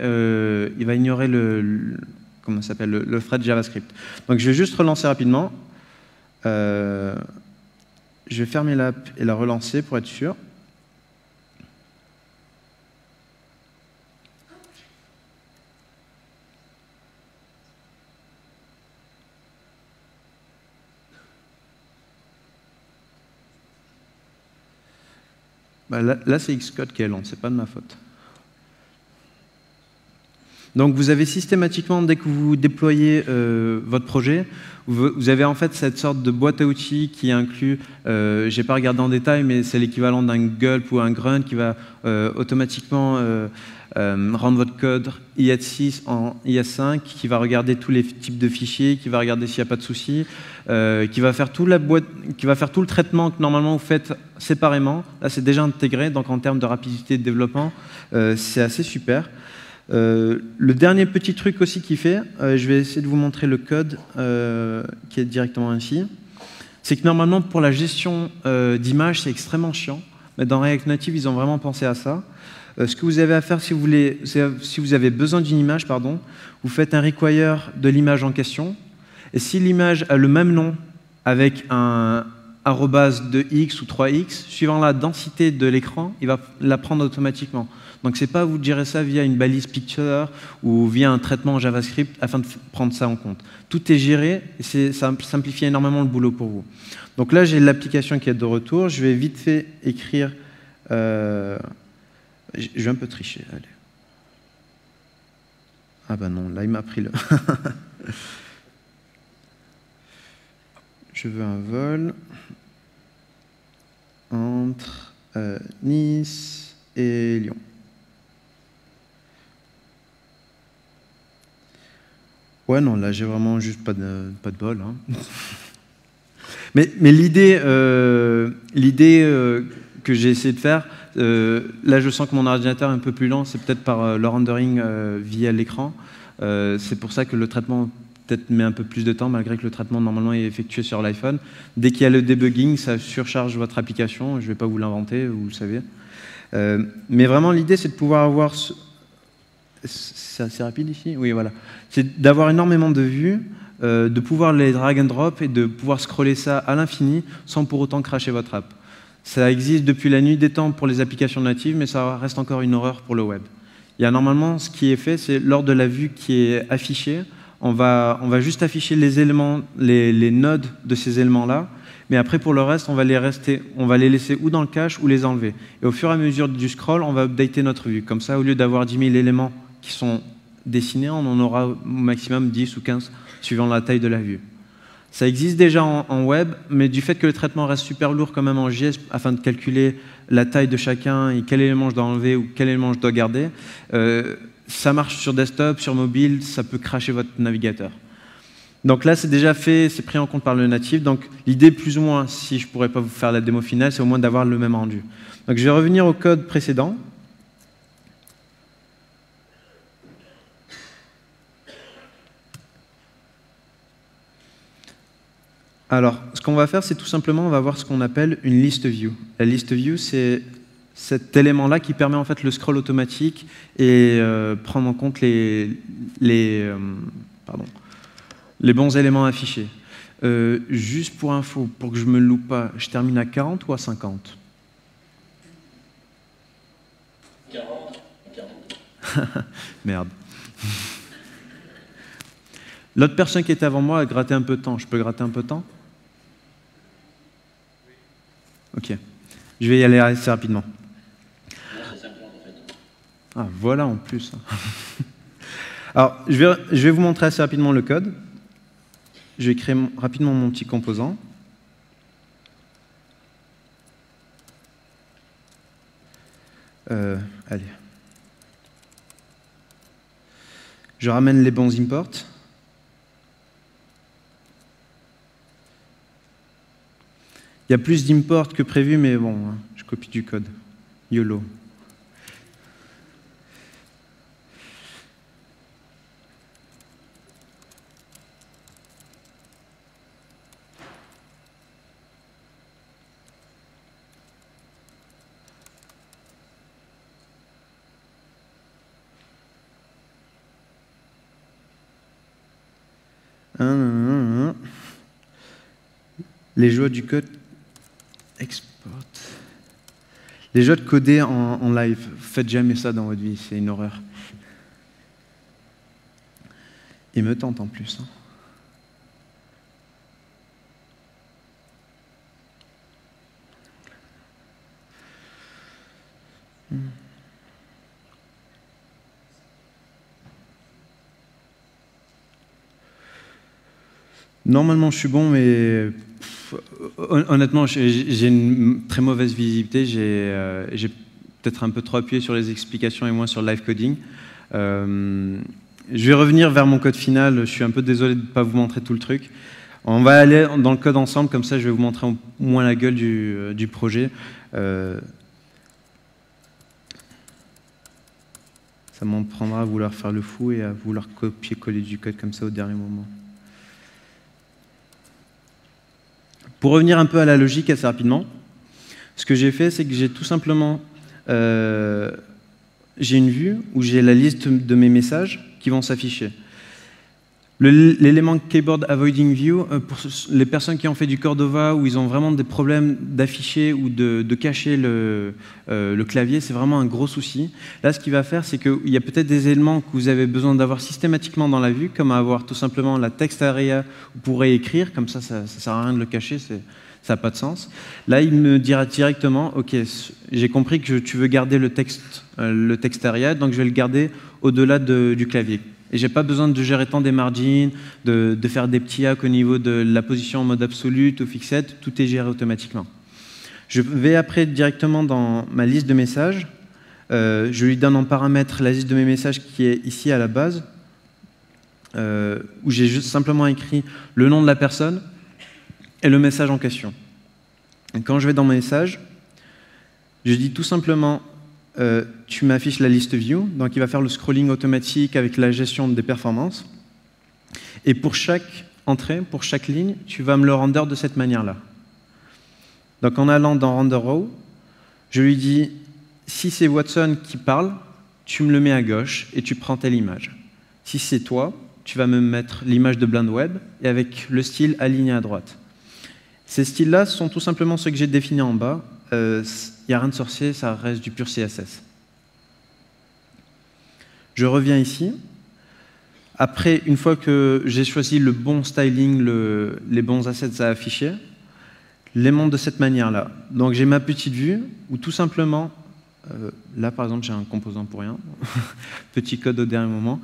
comment ça s'appelle, le thread JavaScript. Donc je vais juste relancer rapidement. Je vais fermer l'app et la relancer pour être sûr. Là c'est Xcode qui est lent, c'est pas de ma faute. Donc vous avez systématiquement, dès que vous déployez votre projet, vous avez en fait cette sorte de boîte à outils qui inclut, j'ai pas regardé en détail, mais c'est l'équivalent d'un gulp ou un grunt qui va automatiquement rendre votre code IS6 en IS5, qui va regarder tous les types de fichiers, qui va regarder s'il n'y a pas de soucis, qui va faire tout le traitement que normalement vous faites séparément. Là c'est déjà intégré, donc en termes de rapidité de développement, c'est assez super. Le dernier petit truc aussi qu'il fait, je vais essayer de vous montrer le code qui est directement ici, c'est que normalement pour la gestion d'images c'est extrêmement chiant, mais dans React Native ils ont vraiment pensé à ça. Ce que vous avez à faire si vous avez besoin d'une image, vous faites un require de l'image en question, et si l'image a le même nom avec un arrobase 2x ou 3x, suivant la densité de l'écran, il va la prendre automatiquement. Donc c'est pas à vous de gérer ça via une balise picture ou via un traitement JavaScript afin de prendre ça en compte. Tout est géré et ça simplifie énormément le boulot pour vous. Donc là j'ai l'application qui est de retour. Je vais vite fait écrire. Je vais un peu tricher. Allez. Ah bah non, là il m'a pris le. Je veux un vol entre Nice et Lyon. Ouais, non, là, j'ai vraiment juste pas de bol. Hein. mais l'idée que j'ai essayé de faire, là, je sens que mon ordinateur est un peu plus lent, c'est peut-être par le rendering via l'écran. C'est pour ça que le traitement peut-être met un peu plus de temps, malgré que le traitement, normalement, est effectué sur l'iPhone. Dès qu'il y a le debugging, ça surcharge votre application. Je ne vais pas vous l'inventer, vous le savez. Mais vraiment, l'idée, c'est de pouvoir avoir... C'est assez rapide ici? Oui, voilà. C'est d'avoir énormément de vues, de pouvoir les drag and drop et de pouvoir scroller ça à l'infini sans pour autant crasher votre app. Ça existe depuis la nuit des temps pour les applications natives, mais ça reste encore une horreur pour le web. Il y a normalement, ce qui est fait, c'est lors de la vue qui est affichée, on va juste afficher les éléments, les nodes de ces éléments-là, mais après, pour le reste, on va les laisser ou dans le cache ou les enlever. Et au fur et à mesure du scroll, on va updater notre vue. Comme ça, au lieu d'avoir 10 000 éléments qui sont dessinés, on en aura au maximum 10 ou 15, suivant la taille de la vue. Ça existe déjà en web, mais du fait que le traitement reste super lourd quand même en JS, afin de calculer la taille de chacun et quel élément je dois enlever ou quel élément je dois garder, ça marche sur desktop, sur mobile, ça peut crasher votre navigateur. Donc là, c'est déjà fait, c'est pris en compte par le natif. Donc l'idée, plus ou moins, si je ne pourrais pas vous faire la démo finale, c'est au moins d'avoir le même rendu. Donc je vais revenir au code précédent. Alors, ce qu'on va faire, c'est tout simplement, on va voir ce qu'on appelle une list view. La list view, c'est cet élément-là qui permet en fait le scroll automatique et prendre en compte les bons éléments affichés. Juste pour info, pour que je ne me loupe pas, je termine à 40 ou à 50? 40. Merde. L'autre personne qui était avant moi a gratté un peu de temps. Je peux gratter un peu de temps? Ok. Je vais y aller assez rapidement. Ah, voilà en plus. Alors, je vais vous montrer assez rapidement le code. Je vais créer rapidement mon petit composant. Allez. Je ramène les bons imports. Il y a plus d'imports que prévu, mais bon, je copie du code. YOLO. Les joies du code export. Les joies de coder en live. Faites jamais ça dans votre vie, c'est une horreur. Il me tente en plus. Normalement, je suis bon, mais honnêtement, j'ai une très mauvaise visibilité. J'ai peut-être un peu trop appuyé sur les explications et moins sur le live coding. Je vais revenir vers mon code final. Je suis un peu désolé de ne pas vous montrer tout le truc. On va aller dans le code ensemble, comme ça je vais vous montrer au moins la gueule du projet. Ça m'en prendra à vouloir faire le fou et à vouloir copier-coller du code comme ça au dernier moment. Pour revenir un peu à la logique assez rapidement, ce que j'ai fait, c'est que j'ai tout simplement j'ai une vue où j'ai la liste de mes messages qui vont s'afficher. L'élément Keyboard Avoiding View, pour les personnes qui ont fait du Cordova, où ils ont vraiment des problèmes d'afficher ou de cacher le clavier, c'est vraiment un gros souci. Là, ce qu'il va faire, c'est qu'il y a peut-être des éléments que vous avez besoin d'avoir systématiquement dans la vue, comme avoir tout simplement la text area, vous pourrez écrire, comme ça ne sert à rien de le cacher, ça n'a pas de sens. Là, il me dira directement, OK, j'ai compris que tu veux garder le text area, donc je vais le garder au-delà du clavier. Et je n'ai pas besoin de gérer tant des margins, de faire des petits hacks au niveau de la position en mode absolu ou fixed, tout est géré automatiquement. Je vais après directement dans ma liste de messages. Je lui donne en paramètre la liste de mes messages qui est ici à la base, où j'ai juste simplement écrit le nom de la personne et le message en question. Et quand je vais dans mes messages, je dis tout simplement tu m'affiches la liste view, donc il va faire le scrolling automatique avec la gestion des performances. Et pour chaque entrée, pour chaque ligne, tu vas me le render de cette manière-là. Donc en allant dans Render Row, je lui dis, si c'est Watson qui parle, tu me le mets à gauche et tu prends telle image. Si c'est toi, tu vas me mettre l'image de Blind Web et avec le style aligné à droite. Ces styles-là sont tout simplement ceux que j'ai définis en bas, il n'y a rien de sorcier, ça reste du pur CSS. Je reviens ici. Après, une fois que j'ai choisi le bon styling, les bons assets à afficher, les montre de cette manière-là. Donc j'ai ma petite vue où tout simplement, là par exemple j'ai un composant pour rien, petit code au dernier moment,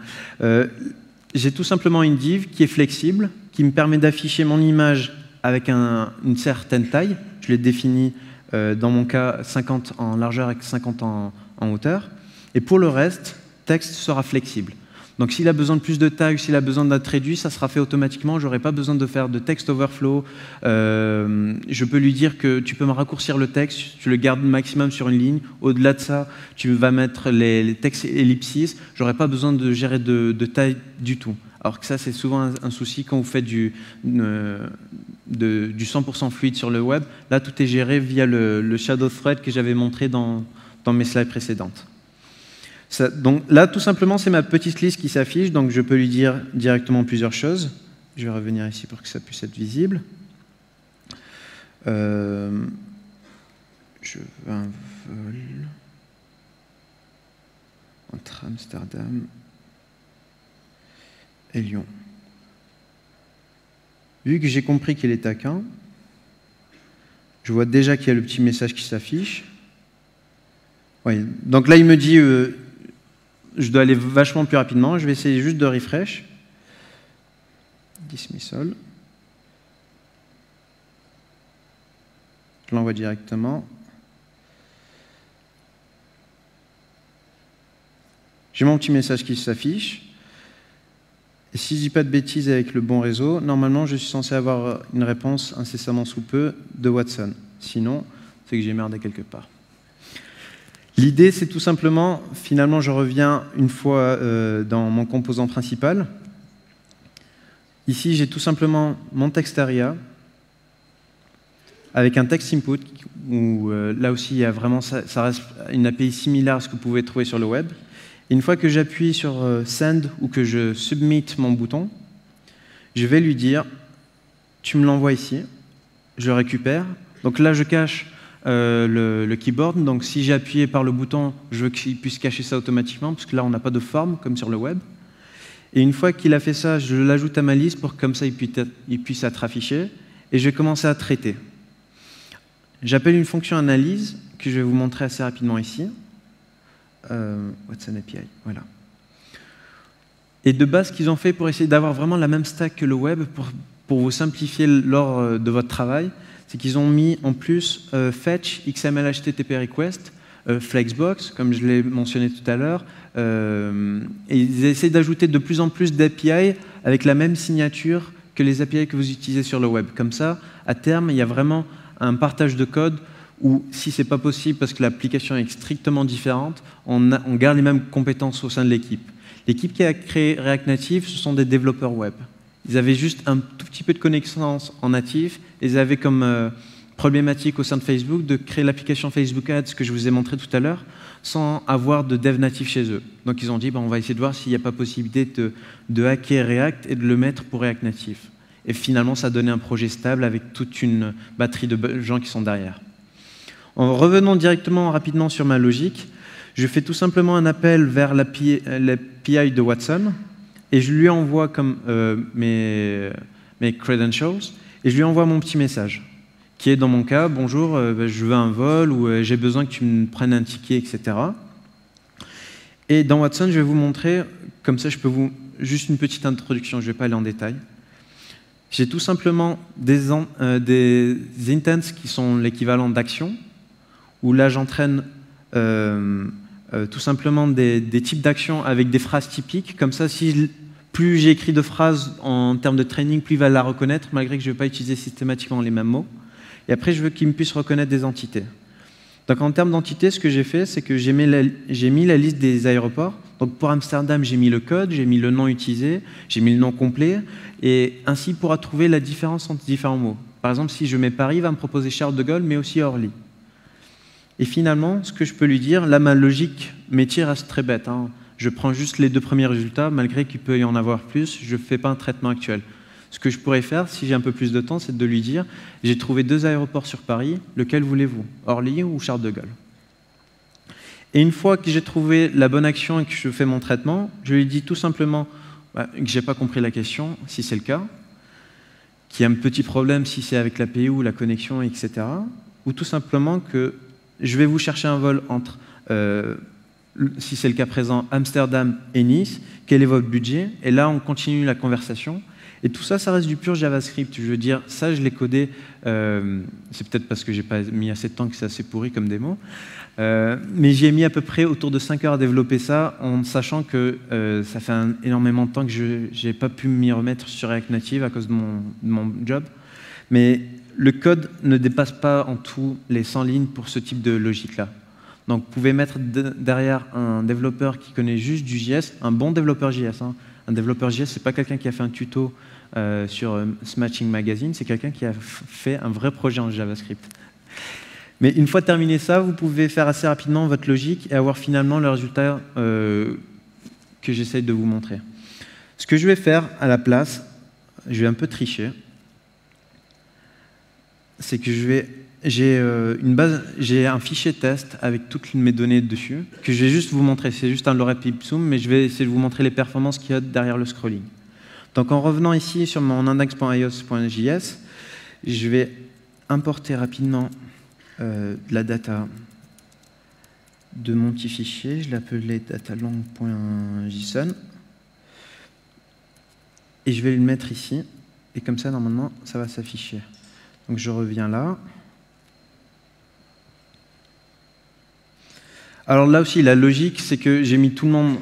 j'ai tout simplement une div qui est flexible, qui me permet d'afficher mon image avec une certaine taille. Je l'ai définie dans mon cas 50 en largeur et 50 en hauteur. Et pour le reste, texte sera flexible. Donc s'il a besoin de plus de tags, s'il a besoin d'être réduit, ça sera fait automatiquement. Je n'aurai pas besoin de faire de text overflow. Je peux lui dire que tu peux me raccourcir le texte, tu le gardes maximum sur une ligne. Au-delà de ça, tu vas mettre les textes ellipses. Je n'aurai pas besoin de gérer de taille du tout. Alors que ça, c'est souvent un souci quand vous faites du 100% fluide sur le web. Là, tout est géré via le shadow thread que j'avais montré dans mes slides précédentes. Donc là, tout simplement, c'est ma petite liste qui s'affiche, donc je peux lui dire directement plusieurs choses. Je vais revenir ici pour que ça puisse être visible. Je veux un vol entre Amsterdam et Lyon. Vu que j'ai compris qu'il est taquin, je vois déjà qu'il y a le petit message qui s'affiche. Oui, donc là, il me dit je dois aller vachement plus rapidement. Je vais essayer juste de refresh. Dismissal. Je l'envoie directement. J'ai mon petit message qui s'affiche. Et si je ne dis pas de bêtises avec le bon réseau, normalement, je suis censé avoir une réponse incessamment sous peu de Watson. Sinon, c'est que j'ai merdé quelque part. L'idée, c'est tout simplement, finalement, je reviens une fois dans mon composant principal. Ici, j'ai tout simplement mon text area avec un text input où là aussi, il y a vraiment, ça reste une API similaire à ce que vous pouvez trouver sur le web. Et une fois que j'appuie sur send ou que je submit mon bouton, je vais lui dire, tu me l'envoies ici, je le récupère. Donc là, je cache le keyboard, donc si j'ai appuyé par le bouton, je veux qu'il puisse cacher ça automatiquement, parce que là on n'a pas de forme, comme sur le web. Et une fois qu'il a fait ça, je l'ajoute à ma liste pour que comme ça il puisse être affiché, et je vais commencer à traiter. J'appelle une fonction analyse, que je vais vous montrer assez rapidement ici. Watson API, voilà. Et de base, ce qu'ils ont fait pour essayer d'avoir vraiment la même stack que le web, pour vous simplifier lors de votre travail, c'est qu'ils ont mis en plus Fetch, XML HTTP Request, Flexbox, comme je l'ai mentionné tout à l'heure, et ils essaient d'ajouter de plus en plus d'API avec la même signature que les API que vous utilisez sur le web. Comme ça, à terme, il y a vraiment un partage de code où, si ce n'est pas possible parce que l'application est strictement différente, on garde les mêmes compétences au sein de l'équipe. L'équipe qui a créé React Native, ce sont des développeurs web. Ils avaient juste un tout petit peu de connaissances en natif, et ils avaient comme problématique au sein de Facebook de créer l'application Facebook Ads que je vous ai montré tout à l'heure, sans avoir de dev natif chez eux. Donc ils ont dit, on va essayer de voir s'il n'y a pas possibilité de hacker React et de le mettre pour React Native. Et finalement, ça a donné un projet stable avec toute une batterie de gens qui sont derrière. En revenant directement rapidement sur ma logique, je fais tout simplement un appel vers l'API de Watson, et je lui envoie comme mes credentials, et je lui envoie mon petit message, qui est dans mon cas, bonjour, je veux un vol, ou j'ai besoin que tu me prennes un ticket, etc. Et dans Watson, je vais vous montrer, comme ça je peux vous... Juste une petite introduction, je ne vais pas aller en détail. J'ai tout simplement des intents qui sont l'équivalent d'actions, où là j'entraîne tout simplement des types d'actions avec des phrases typiques. Comme ça, plus j'ai écrit de phrases en termes de training, plus il va la reconnaître, malgré que je ne vais pas utiliser systématiquement les mêmes mots. Et après, je veux qu'il me puisse reconnaître des entités. Donc en termes d'entités, ce que j'ai fait, c'est que j'ai mis la liste des aéroports. Donc pour Amsterdam, j'ai mis le code, j'ai mis le nom utilisé, j'ai mis le nom complet, et ainsi il pourra trouver la différence entre différents mots. Par exemple, si je mets Paris, il va me proposer Charles de Gaulle, mais aussi Orly. Et finalement, ce que je peux lui dire, là ma logique métier reste très bête, hein. Je prends juste les deux premiers résultats, malgré qu'il peut y en avoir plus, je ne fais pas un traitement actuel. Ce que je pourrais faire, si j'ai un peu plus de temps, c'est de lui dire « J'ai trouvé 2 aéroports sur Paris, lequel voulez-vous? Orly ou Charles de Gaulle ?» Et une fois que j'ai trouvé la bonne action et que je fais mon traitement, je lui dis tout simplement que je n'ai pas compris la question, si c'est le cas, qu'il y a un petit problème si c'est avec l'API ou la connexion, etc. Ou tout simplement que je vais vous chercher un vol entre, si c'est le cas présent, Amsterdam et Nice, quel est votre budget? Et là, on continue la conversation. Et tout ça, ça reste du pur JavaScript. Je veux dire, ça, je l'ai codé, c'est peut-être parce que je n'ai pas mis assez de temps que c'est assez pourri comme démo, mais j'y ai mis à peu près autour de 5 heures à développer ça, en sachant que ça fait énormément de temps que je n'ai pas pu m'y remettre sur React Native à cause de mon job. Mais le code ne dépasse pas en tout les 100 lignes pour ce type de logique-là. Donc vous pouvez mettre derrière un développeur qui connaît juste du JS, un bon développeur JS. Hein. Un développeur JS, ce n'est pas quelqu'un qui a fait un tuto sur Smashing Magazine, c'est quelqu'un qui a fait un vrai projet en JavaScript. Mais une fois terminé ça, vous pouvez faire assez rapidement votre logique et avoir finalement le résultat que j'essaye de vous montrer. Ce que je vais faire à la place, je vais un peu tricher, c'est que j'ai un fichier test avec toutes mes données dessus, que je vais juste vous montrer. C'est juste un Lorem ipsum, mais je vais essayer de vous montrer les performances qu'il y a derrière le scrolling. Donc en revenant ici sur mon index.ios.js, je vais importer rapidement de la data de mon petit fichier. Je l'appelais datalong.json. Et je vais le mettre ici. Et comme ça, normalement, ça va s'afficher. Donc je reviens là. Alors là aussi, la logique, c'est que j'ai mis tout le monde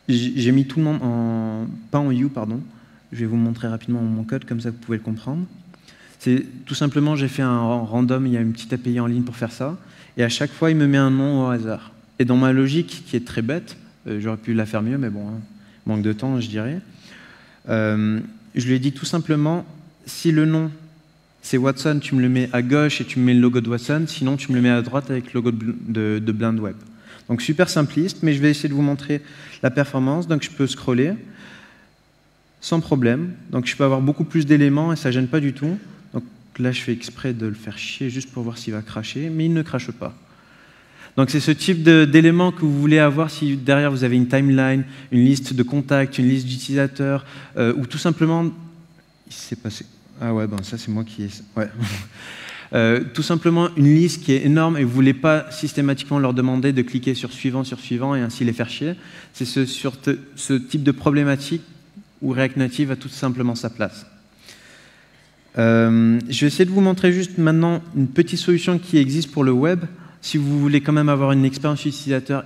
J'ai mis tout le monde pas en U, pardon. Je vais vous montrer rapidement mon code, comme ça vous pouvez le comprendre. C'est tout simplement, j'ai fait un random, il y a une petite API en ligne pour faire ça, et à chaque fois, il me met un nom au hasard. Et dans ma logique, qui est très bête, j'aurais pu la faire mieux, mais bon, hein, manque de temps, je dirais, je lui ai dit tout simplement, si le nom, c'est Watson, tu me le mets à gauche et tu me mets le logo de Watson, sinon tu me le mets à droite avec le logo de Blind Web. Donc super simpliste, mais je vais essayer de vous montrer la performance. Donc je peux scroller sans problème. Donc je peux avoir beaucoup plus d'éléments et ça ne gêne pas du tout. Donc là, je fais exprès de le faire chier juste pour voir s'il va cracher, mais il ne crache pas. Donc c'est ce type d'éléments que vous voulez avoir si derrière vous avez une timeline, une liste de contacts, une liste d'utilisateurs, ou tout simplement... Il s'est passé... Ah ouais, ben ça c'est moi qui... Ouais. Tout simplement une liste qui est énorme et vous ne voulez pas systématiquement leur demander de cliquer sur suivant et ainsi les faire chier. C'est ce type de problématique où React Native a tout simplement sa place. Je vais essayer de vous montrer juste maintenant une petite solution qui existe pour le web. Si vous voulez quand même avoir une expérience utilisateur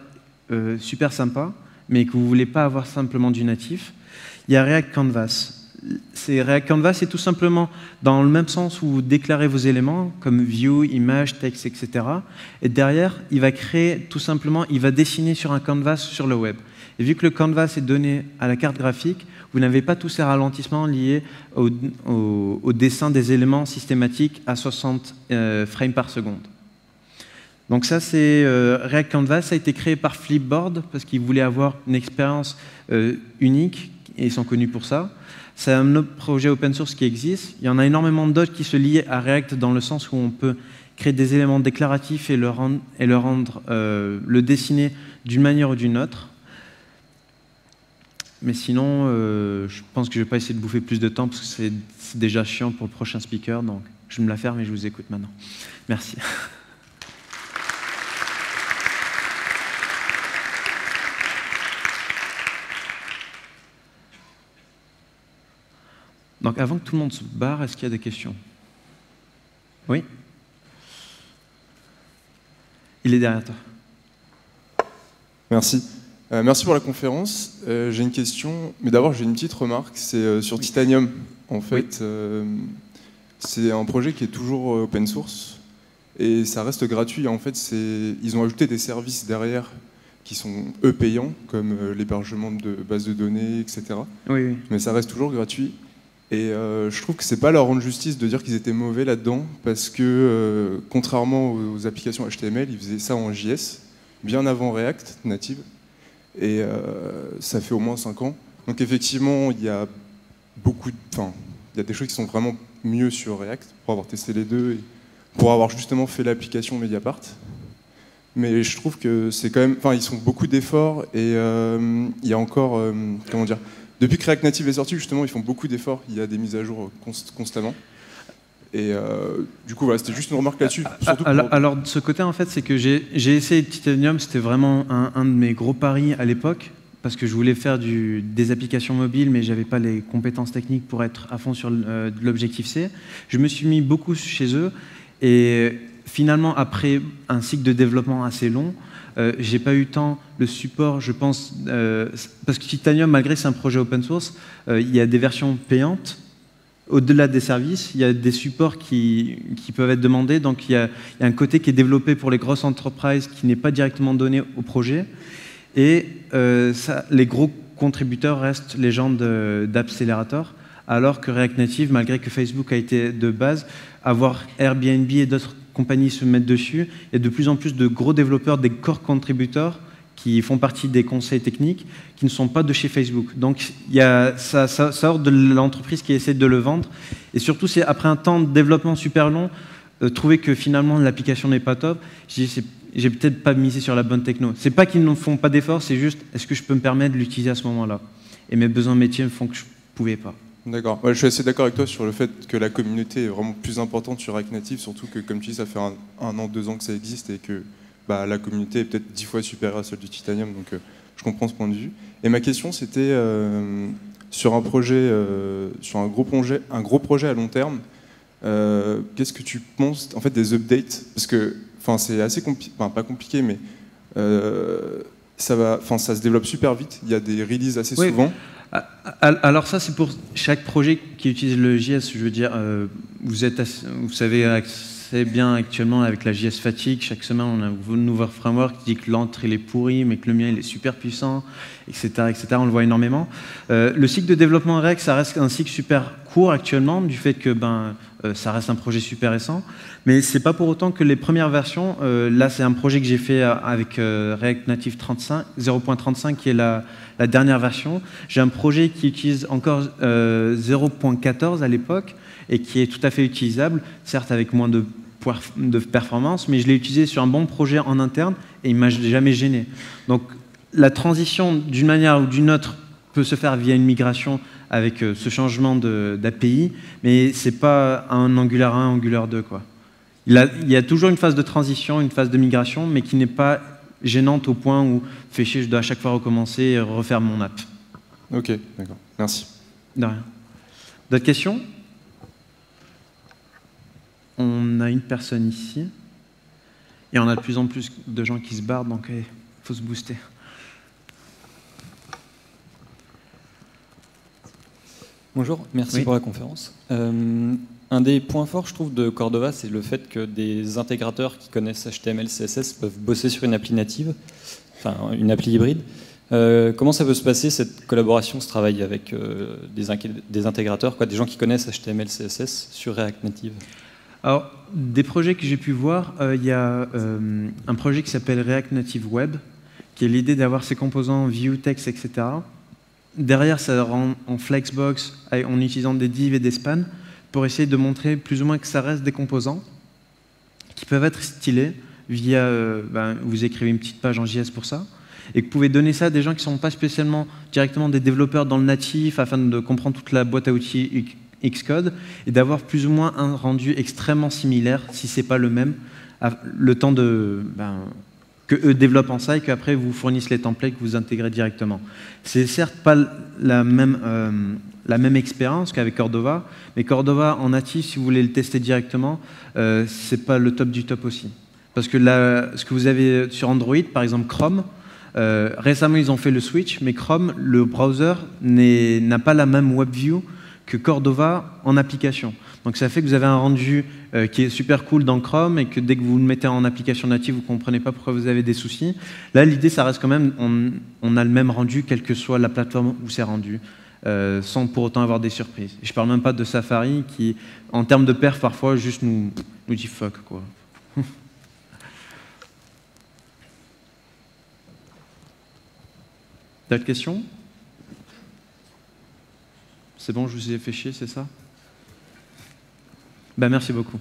super sympa, mais que vous ne voulez pas avoir simplement du natif, il y a React Canvas. React Canvas, c'est tout simplement dans le même sens où vous déclarez vos éléments, comme view, image, texte, etc. Et derrière, il va créer tout simplement, il va dessiner sur un canvas sur le web. Et vu que le canvas est donné à la carte graphique, vous n'avez pas tous ces ralentissements liés au dessin des éléments systématiques à 60 frames par seconde. Donc ça, c'est React Canvas, ça a été créé par Flipboard parce qu'ils voulaient avoir une expérience unique et ils sont connus pour ça. C'est un autre projet open source qui existe. Il y en a énormément d'autres qui se lient à React dans le sens où on peut créer des éléments déclaratifs et le dessiner d'une manière ou d'une autre. Mais sinon, je pense que je ne vais pas essayer de bouffer plus de temps parce que c'est déjà chiant pour le prochain speaker. Donc, je vais me la faire, mais je vous écoute maintenant. Merci. Donc, avant que tout le monde se barre, est-ce qu'il y a des questions? Oui? Il est derrière toi. Merci. Merci pour la conférence. J'ai une question, mais d'abord j'ai une petite remarque, c'est sur Titanium. En fait, c'est un projet qui est toujours open source et ça reste gratuit. En fait, ils ont ajouté des services derrière qui sont eux payants, comme l'hébergement de bases de données, etc. Oui. Mais ça reste toujours gratuit. Et je trouve que c'est pas leur rendre justice de dire qu'ils étaient mauvais là-dedans, parce que contrairement aux applications HTML, ils faisaient ça en JS, bien avant React Native. Et ça fait au moins 5 ans. Donc effectivement, il y a il y a des choses qui sont vraiment mieux sur React, pour avoir testé les deux, et pour avoir justement fait l'application Mediapart. Mais je trouve que c'est quand même... Enfin, ils font beaucoup d'efforts, et il y a encore... comment dire, depuis que React Native est sorti, justement, ils font beaucoup d'efforts. Il y a des mises à jour constamment. Et du coup, voilà, c'était juste une remarque là-dessus. Alors, de ce côté, en fait, c'est que j'ai essayé Titanium, c'était vraiment un de mes gros paris à l'époque, parce que je voulais faire des applications mobiles, mais je n'avais pas les compétences techniques pour être à fond sur l'Objective-C. Je me suis mis beaucoup chez eux, et finalement, après un cycle de développement assez long, j'ai pas eu temps, le support, je pense, parce que Titanium, malgré que c'est un projet open source, il y a des versions payantes. Au-delà des services, il y a des supports qui peuvent être demandés. Donc, il y a un côté qui est développé pour les grosses entreprises qui n'est pas directement donné au projet. Et les gros contributeurs restent les gens d'Appcellerator, alors que React Native, malgré que Facebook a été de base, avoir Airbnb et d'autres compagnies se mettre dessus, il y a de plus en plus de gros développeurs, des core contributeurs, qui font partie des conseils techniques, qui ne sont pas de chez Facebook. Donc ça sort de l'entreprise qui essaie de le vendre. Et surtout, c'est après un temps de développement super long, trouver que finalement l'application n'est pas top, j'ai peut-être pas misé sur la bonne techno. C'est pas qu'ils ne font pas d'efforts, c'est juste, est-ce que je peux me permettre de l'utiliser à ce moment-là? Et mes besoins métiers font que je ne pouvais pas. D'accord. Ouais, je suis assez d'accord avec toi sur le fait que la communauté est vraiment plus importante sur React Native, surtout que, comme tu dis, ça fait un an, 2 ans que ça existe, et que la communauté est peut-être 10 fois supérieure à celle du Titanium, donc je comprends ce point de vue. Et ma question, c'était sur un projet, sur un gros projet à long terme, qu'est-ce que tu penses en fait des updates? Parce que c'est assez compliqué, pas compliqué, mais ça se développe super vite, il y a des releases assez souvent. Alors ça, c'est pour chaque projet qui utilise le JS. Je veux dire, vous savez assez bien actuellement avec la JS Fatigue, chaque semaine on a un nouveau framework qui dit que l'entre il est pourri, mais que le mien il est super puissant, etc. etc. On le voit énormément. Le cycle de développement React, ça reste un cycle super court actuellement, du fait que ça reste un projet super récent. Mais c'est pas pour autant que les premières versions, là c'est un projet que j'ai fait avec React Native 0.35 qui est la dernière version. J'ai un projet qui utilise encore 0.14 à l'époque et qui est tout à fait utilisable, certes avec moins de performance, mais je l'ai utilisé sur un bon projet en interne et il ne m'a jamais gêné. Donc la transition d'une manière ou d'une autre peut se faire via une migration avec ce changement d'API, mais ce n'est pas un Angular 1, Angular 2, quoi. Il y a toujours une phase de transition, une phase de migration, mais qui n'est pas gênante au point où, fait chier, je dois à chaque fois recommencer et refaire mon app. Ok, d'accord. Merci. De rien. D'autres questions? On a une personne ici. Et on a de plus en plus de gens qui se barrent, donc il faut se booster. Bonjour, merci pour la conférence. Un des points forts, je trouve, de Cordova, c'est le fait que des intégrateurs qui connaissent HTML, CSS peuvent bosser sur une appli native, enfin une appli hybride. Comment ça peut se passer, cette collaboration, ce travail avec des intégrateurs, des gens qui connaissent HTML, CSS sur React Native? Alors, des projets que j'ai pu voir, il y a un projet qui s'appelle React Native Web, qui est l'idée d'avoir ses composants view, text, etc. Derrière, ça rend en flexbox en utilisant des divs et des spans pour essayer de montrer plus ou moins que ça reste des composants qui peuvent être stylés via, vous écrivez une petite page en JS pour ça, et que vous pouvez donner ça à des gens qui ne sont pas spécialement directement des développeurs dans le natif afin de comprendre toute la boîte à outils Xcode et d'avoir plus ou moins un rendu extrêmement similaire, si ce n'est pas le même, le temps que eux développent en ça et qu'après vous fournissent les templates que vous intégrez directement. C'est certes pas la même expérience qu'avec Cordova, mais Cordova en natif, si vous voulez le tester directement, c'est pas le top du top aussi. Parce que ce que vous avez sur Android, par exemple Chrome, récemment ils ont fait le switch, mais Chrome, le browser, n'a pas la même WebView que Cordova en application. Donc ça fait que vous avez un rendu qui est super cool dans Chrome et que dès que vous le mettez en application native, vous ne comprenez pas pourquoi vous avez des soucis. Là, l'idée, ça reste quand même, on a le même rendu, quelle que soit la plateforme où c'est rendu, sans pour autant avoir des surprises. Et je ne parle même pas de Safari qui, en termes de perf, parfois, juste nous dit fuck, quoi. D'autres questions? C'est bon, je vous ai fait chier, c'est ça? Ben, merci beaucoup.